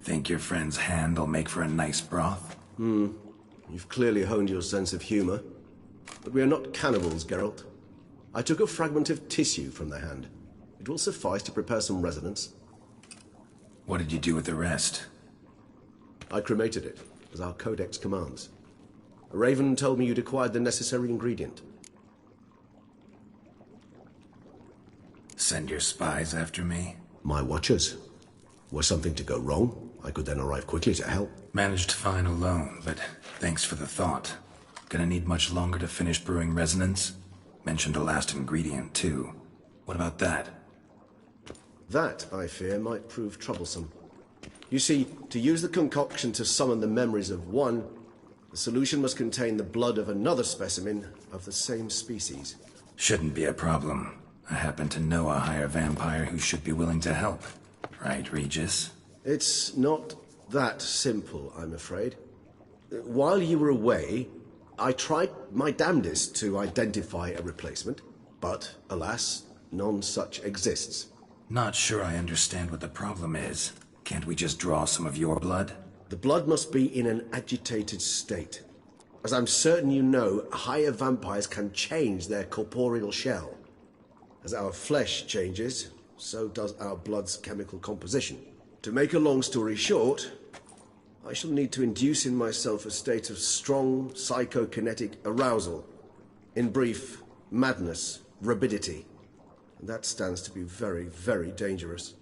Think your friend's hand will make for a nice broth? You've clearly honed your sense of humor. But we are not cannibals, Geralt. I took a fragment of tissue from the hand. It will suffice to prepare some resonance. What did you do with the rest? I cremated it, as our codex commands. A raven told me you'd acquired the necessary ingredient. Send your spies after me? My watchers. Were something to go wrong, I could then arrive quickly to help. Managed fine alone, but thanks for the thought. Gonna need much longer to finish brewing resonance? Mentioned a last ingredient, too. What about that? That, I fear, might prove troublesome. You see, to use the concoction to summon the memories of one, the solution must contain the blood of another specimen of the same species. Shouldn't be a problem. I happen to know a higher vampire who should be willing to help. Right, Regis? It's not that simple, I'm afraid. While you were away, I tried my damnedest to identify a replacement, but alas, none such exists. Not sure I understand what the problem is. Can't we just draw some of your blood? The blood must be in an agitated state. As I'm certain you know, higher vampires can change their corporeal shell. As our flesh changes, so does our blood's chemical composition. To make a long story short, I shall need to induce in myself a state of strong psychokinetic arousal. In brief, madness, rabidity. And that stands to be very, very dangerous.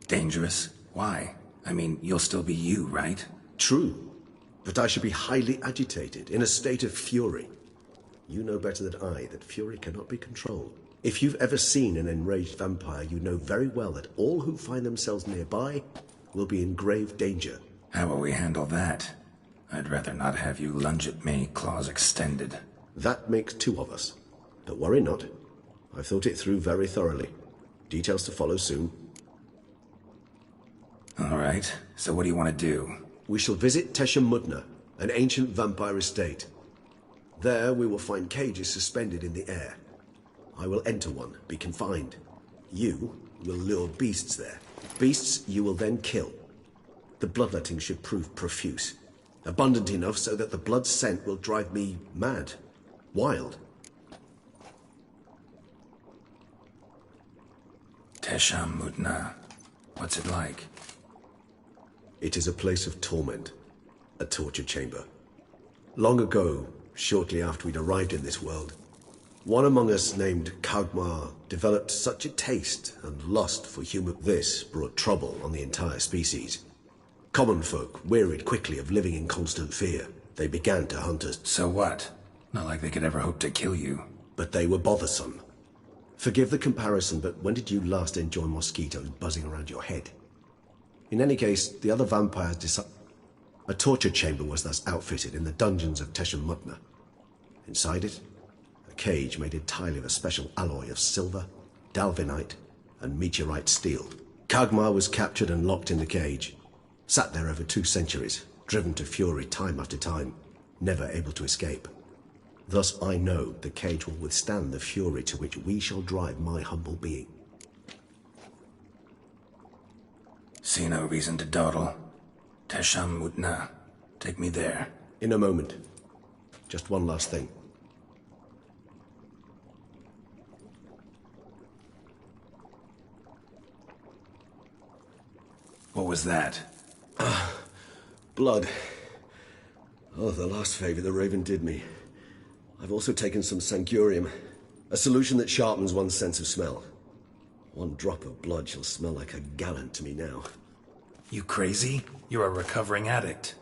Dangerous? Why? I mean, you'll still be you, right? True, but I should be highly agitated, in a state of fury. You know better than I that fury cannot be controlled. If you've ever seen an enraged vampire, you know very well that all who find themselves nearby will be in grave danger. How will we handle that? I'd rather not have you lunge at me, claws extended. That makes two of us. But worry not. I've thought it through very thoroughly. Details to follow soon. All right, so what do you want to do? We shall visit Teshamudna, an ancient vampire estate. There we will find cages suspended in the air. I will enter one, be confined. You will lure beasts there. Beasts you will then kill. The bloodletting should prove profuse. Abundant enough so that the blood scent will drive me mad. Wild. Teshamudna. What's it like? It is a place of torment. A torture chamber. Long ago, shortly after we'd arrived in this world, one among us named Kagmar developed such a taste and lust for human. This brought trouble on the entire species. Common folk wearied quickly of living in constant fear. They began to hunt us. So what? Not like they could ever hope to kill you. But they were bothersome. Forgive the comparison, but when did you last enjoy mosquitoes buzzing around your head? In any case, the other vampires decided. A torture chamber was thus outfitted in the dungeons of Teshamudna. Inside it, a cage made entirely of a special alloy of silver, dalvinite, and meteorite steel. Kagmar was captured and locked in the cage. Sat there over 2 centuries, driven to fury time after time, never able to escape. Thus I know the cage will withstand the fury to which we shall drive my humble being. See no reason to dawdle. Teshamudna. Take me there. In a moment. Just one last thing. What was that? Blood. Oh, the last favor the Raven did me. I've also taken some Sangurium, a solution that sharpens one's sense of smell. 1 drop of blood shall smell like a gallon to me now. You crazy? You're a recovering addict.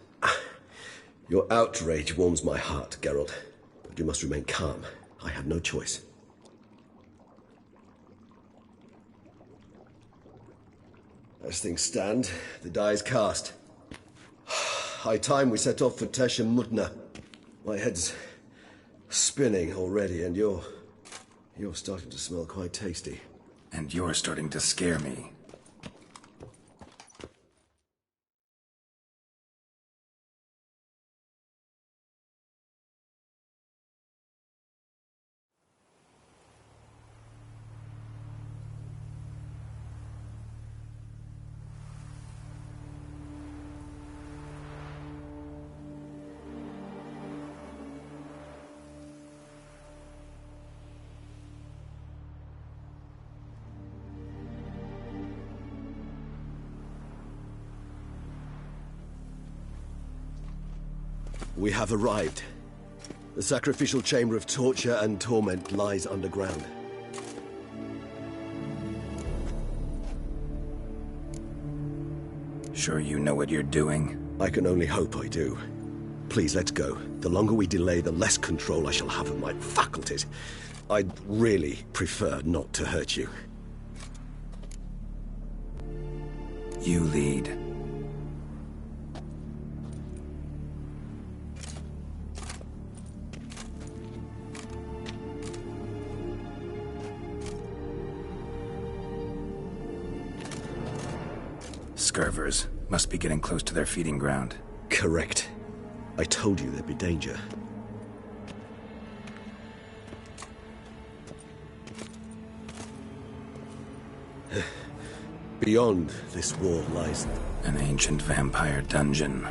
Your outrage warms my heart, Geralt. But you must remain calm. I had no choice. As things stand, the die is cast. High time we set off for Teshamudna. My head's spinning already, and you're starting to smell quite tasty. And you're starting to scare me. We have arrived. The sacrificial chamber of torture and torment lies underground. Sure you know what you're doing? I can only hope I do. Please, let's go. The longer we delay, the less control I shall have of my faculties. I'd really prefer not to hurt you. You lead. scurvers. Must be getting close to their feeding ground. Correct. I told you there'd be danger. Beyond this wall lies... An ancient vampire dungeon.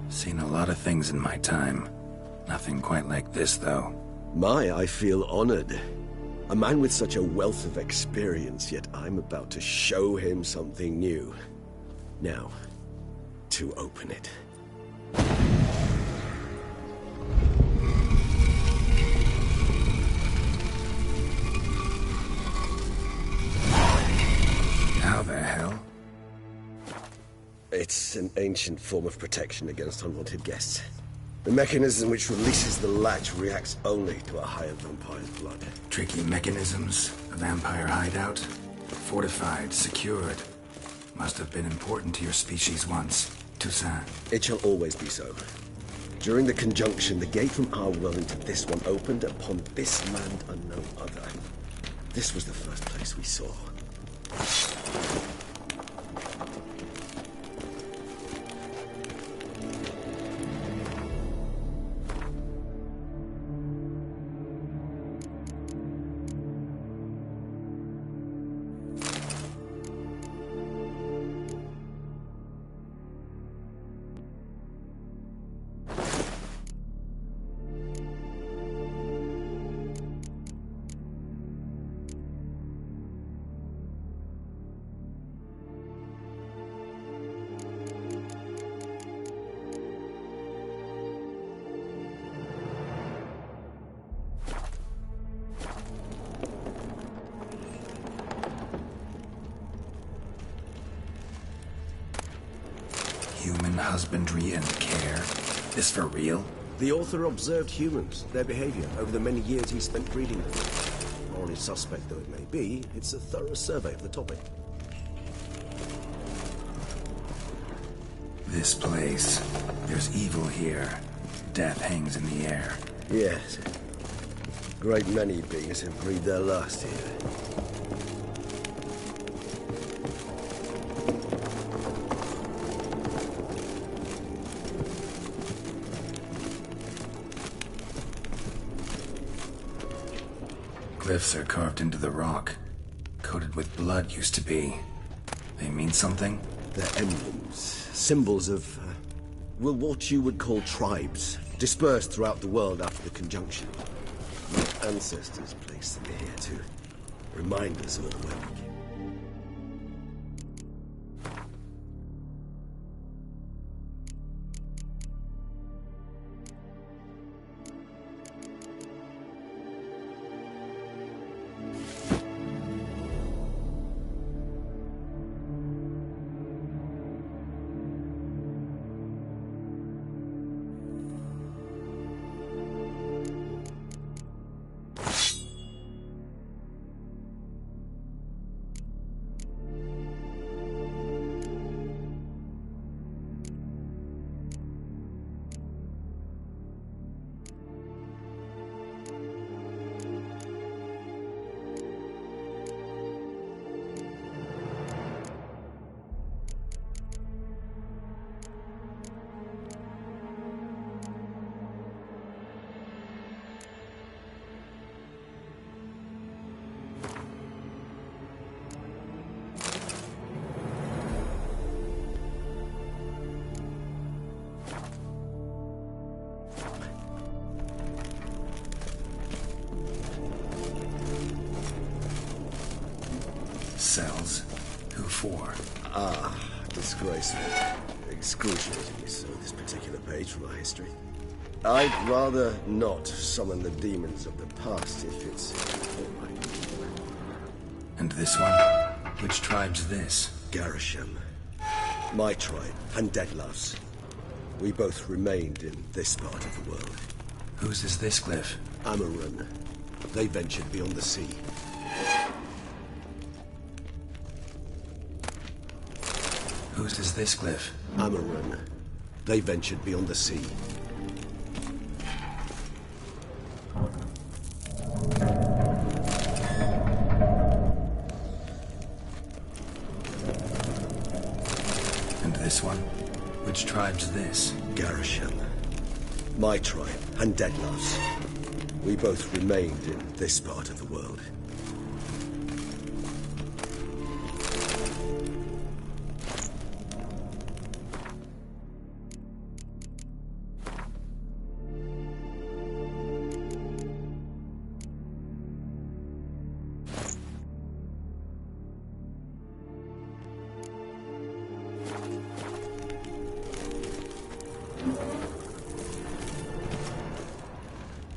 Seen a lot of things in my time. Nothing quite like this, though. I feel honored. A man with such a wealth of experience, yet I'm about to show him something new. Now, to open it. How the hell? It's an ancient form of protection against unwanted guests. The mechanism which releases the latch reacts only to a higher vampire's blood. Tricky mechanisms, a vampire hideout. Fortified, secured. Must have been important to your species once. Toussaint. It shall always be so. During the conjunction, the gate from our world into this one opened upon this land and no other. This was the first place we saw. Human husbandry and care. This for real? The author observed humans, their behavior, over the many years he spent breeding them. Morally suspect though it may be, it's a thorough survey of the topic. This place. There's evil here. Death hangs in the air. Yes. Great many beings have breathed their last here. Glyphs are carved into the rock. Coated with blood used to be. They mean something? They're emblems, symbols of, what you would call tribes, dispersed throughout the world after the conjunction. My ancestors placed them here to remind us of where we came. Cells? Who for? Disgraceful. Excruciatingly so, this particular page from our history. I'd rather not summon the demons of the past if it's all right. And this one? Which tribe's this? Garisham. My tribe, and Deadlove's. We both remained in this part of the world. Whose is this glyph? Amarun. They ventured beyond the sea. Whose is this glyph? Amarun. They ventured beyond the sea. was this? Garisham. My tribe, and Detlef's. We both remained in this part of the world.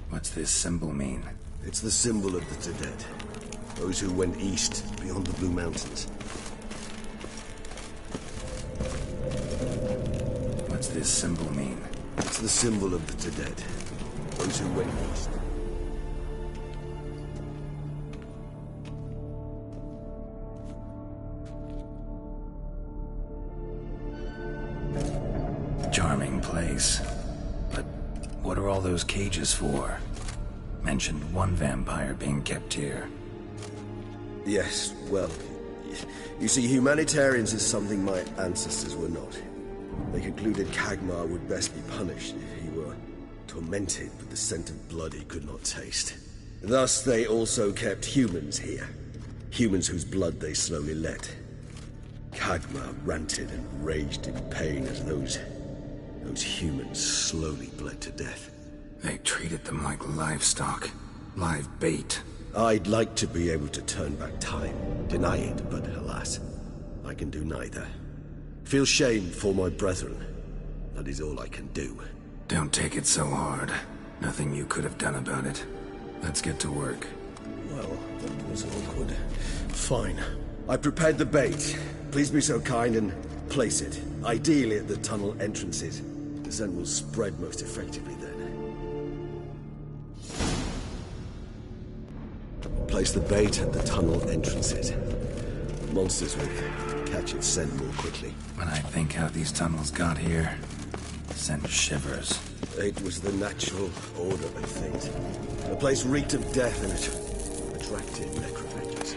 What's this symbol mean? It's the symbol of the Dead. Those who went east, beyond the Blue Mountains. What's this symbol mean? It's the symbol of the Dead. Those who went east. Charming place. But what are all those cages for? Mentioned one vampire being kept here. Yes, well, you see, humanitarians is something my ancestors were not. They concluded Kagmar would best be punished if he were tormented with the scent of blood he could not taste. Thus, they also kept humans here. Humans whose blood they slowly let. Kagmar ranted and raged in pain as those humans slowly bled to death. They treated them like livestock. Live bait. I'd like to be able to turn back time, deny it, but alas, I can do neither. Feel shame for my brethren. That is all I can do. Don't take it so hard. Nothing you could have done about it. Let's get to work. Well, that was awkward. Fine. I prepared the bait. Please be so kind and place it. Ideally at the tunnel entrances. The scent will spread most effectively then. Place the bait at the tunnel entrances. Monsters will catch its scent more quickly. When I think how these tunnels got here, send shivers. It was the natural order of things. The place reeked of death and it attracted necrophages.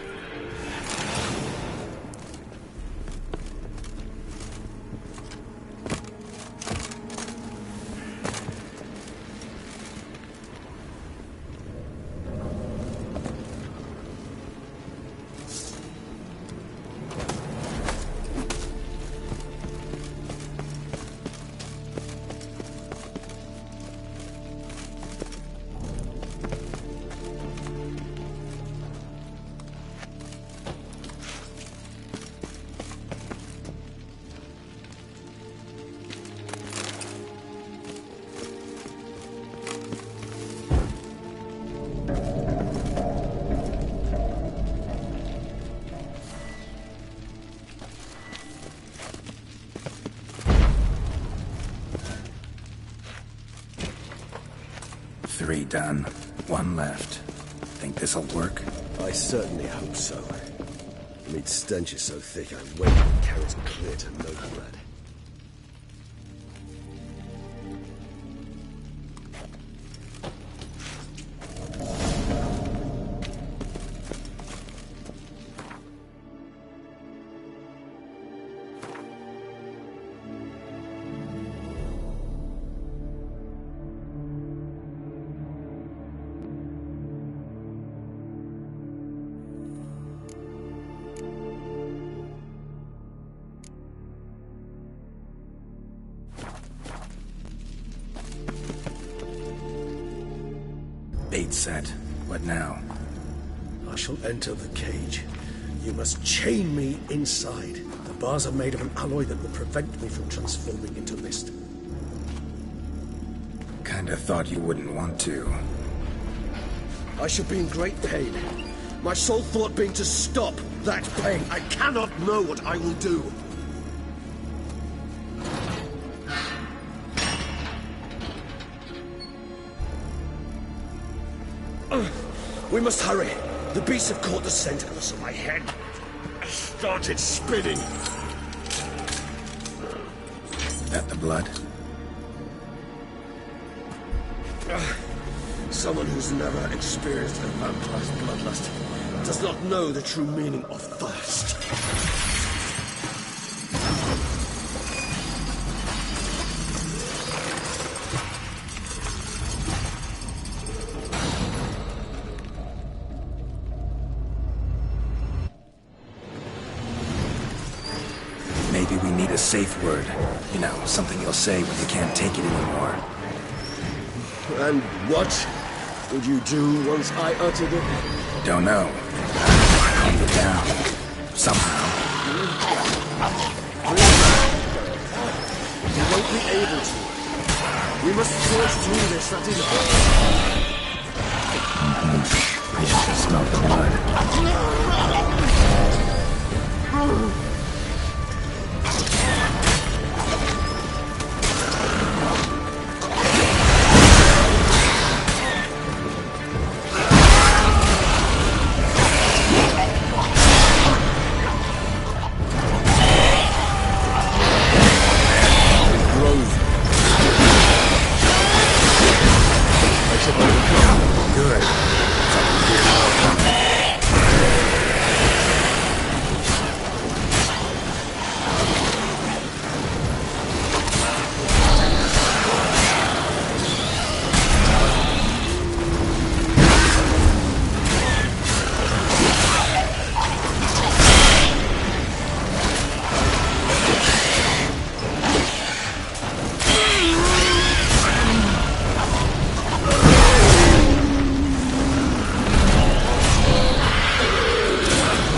Three done. One left. Think this'll work? I certainly hope so. The meat stench is so thick I wait and carries clear to Novigrad. Bait set. What now? I shall enter the cage. You must chain me inside. The bars are made of an alloy that will prevent me from transforming into mist. Kinda thought you wouldn't want to. I shall be in great pain. My sole thought being to stop that pain. I cannot know what I will do. We must hurry. The beasts have caught the scent, and also my head started spinning. That the blood? Someone who's never experienced a vampire's bloodlust does not know the true meaning of thirst. a safe word. You know, something you'll say when you can't take it anymore. And what would you do once I uttered it? Don't know. Calm it down. Somehow. You won't be able to. We must forge through this, that is all. I can smell the blood. Good.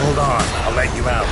Hold on, I'll let you out.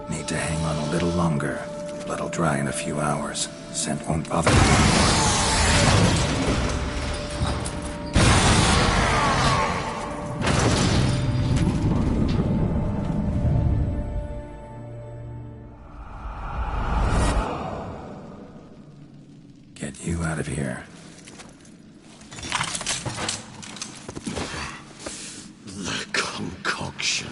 Need to hang on a little longer. Blood'll dry in a few hours. Scent won't bother me. Get you out of here. The concoction.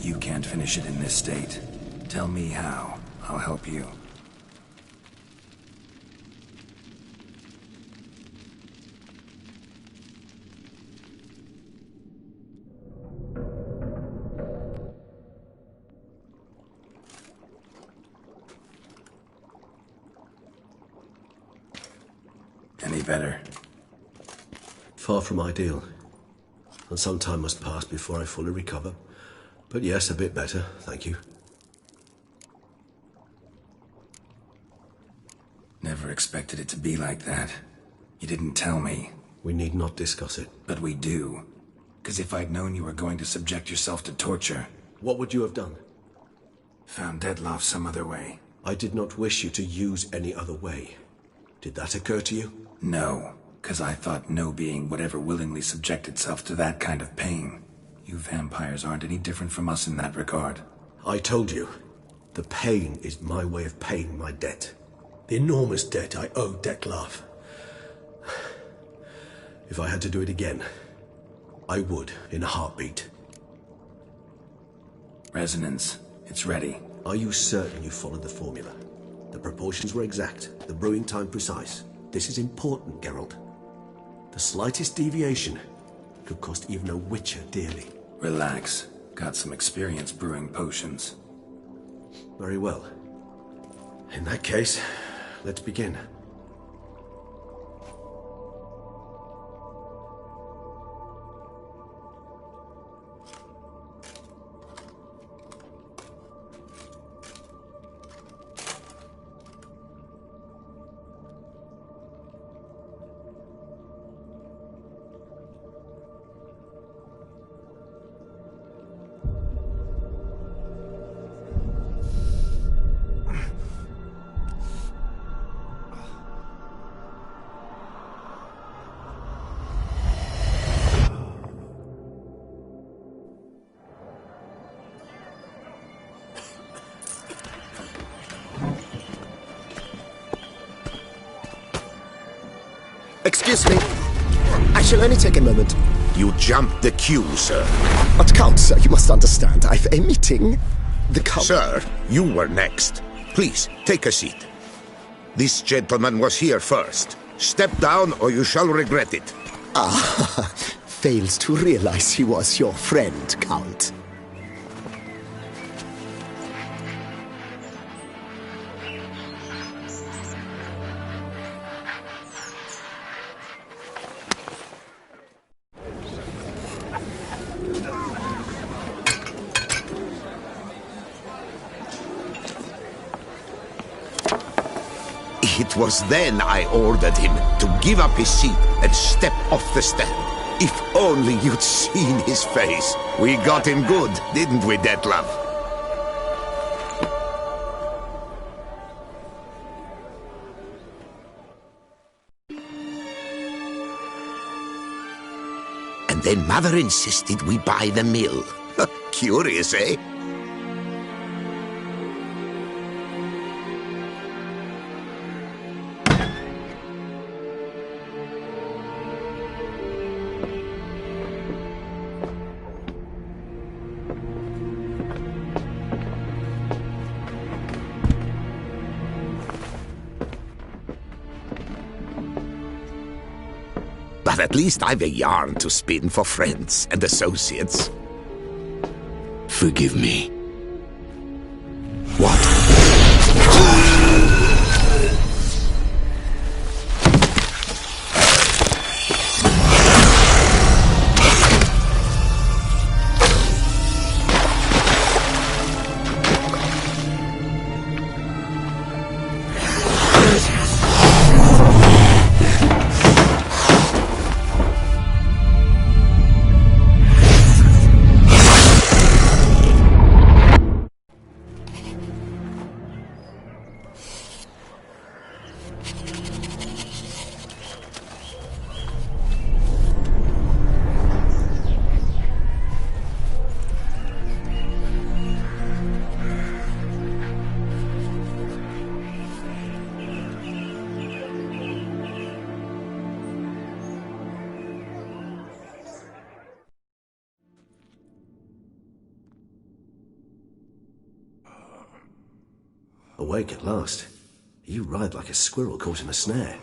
You can't finish it in this state. Tell me how. I'll help you. Any better? Far from ideal. And some time must pass before I fully recover. But yes, a bit better, thank you. Never expected it to be like that. You didn't tell me. We need not discuss it. But we do. Because if I'd known you were going to subject yourself to torture... What would you have done? Found Dettlaff some other way. I did not wish you to use any other way. Did that occur to you? No, because I thought no being would ever willingly subject itself to that kind of pain. You vampires aren't any different from us in that regard. I told you, the pain is my way of paying my debt. The enormous debt I owe Dettlaff. If I had to do it again, I would in a heartbeat. Resonance. It's ready. Are you certain you followed the formula? The proportions were exact, the brewing time precise. This is important, Geralt. The slightest deviation could cost even a witcher dearly. Relax. Got some experience brewing potions. Very well. In that case, let's begin. Excuse me. I shall only take a moment. You jumped the queue, sir. But Count, sir, you must understand. I've a meeting. The Count... Sir, you were next. Please, take a seat. This gentleman was here first. Step down or you shall regret it. Ah, fails to realize he was your friend, Count. It was then I ordered him to give up his seat and step off the stand. If only you'd seen his face. We got him good, didn't we, Detlef? And then Mother insisted we buy the mill. Curious, eh? But at least I've a yarn to spin for friends and associates. Forgive me. What? Awake at last. You ride like a squirrel caught in a snare.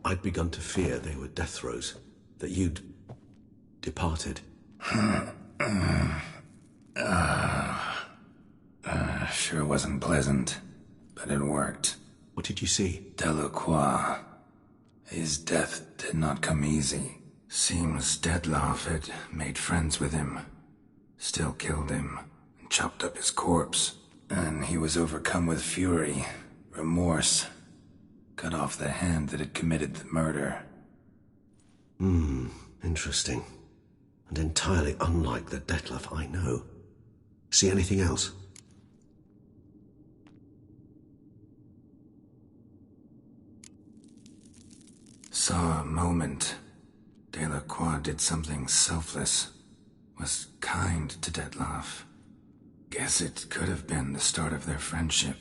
I'd begun to fear they were death throes, that you'd departed. Sure wasn't pleasant, but it worked. What did you see? Delacroix. His death did not come easy. Seems Detlef had made friends with him, still killed him, and chopped up his corpse. And he was overcome with fury, remorse, cut off the hand that had committed the murder. Interesting. And entirely unlike the Detlef I know. See anything else? Saw a moment. Delacroix did something selfless. Was kind to Detlef. Guess it could have been the start of their friendship.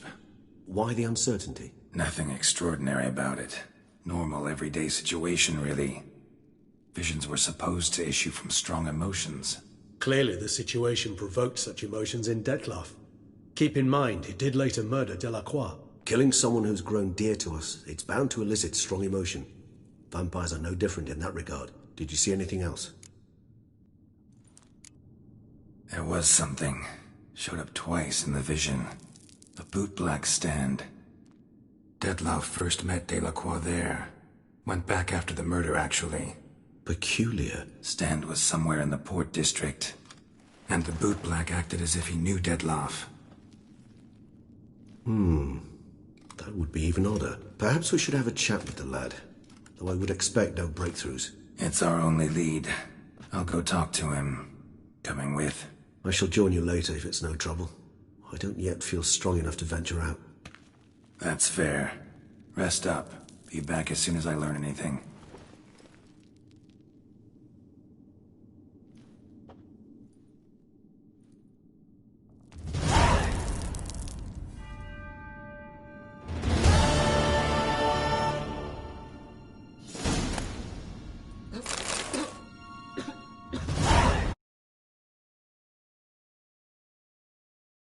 Why the uncertainty? Nothing extraordinary about it. Normal, everyday situation, really. Visions were supposed to issue from strong emotions. Clearly the situation provoked such emotions in Detlef. Keep in mind, he did later murder Delacroix. Killing someone who's grown dear to us, it's bound to elicit strong emotion. Vampires are no different in that regard. Did you see anything else? There was something. Showed up twice in the vision. A bootblack stand. Detlef first met Delacroix there. Went back after the murder, actually. Peculiar. Stand was somewhere in the port district. And the bootblack acted as if he knew Detlef. That would be even odder. Perhaps we should have a chat with the lad. Though I would expect no breakthroughs. It's our only lead. I'll go talk to him. Coming with? I shall join you later if it's no trouble. I don't yet feel strong enough to venture out. That's fair. Rest up. Be back as soon as I learn anything.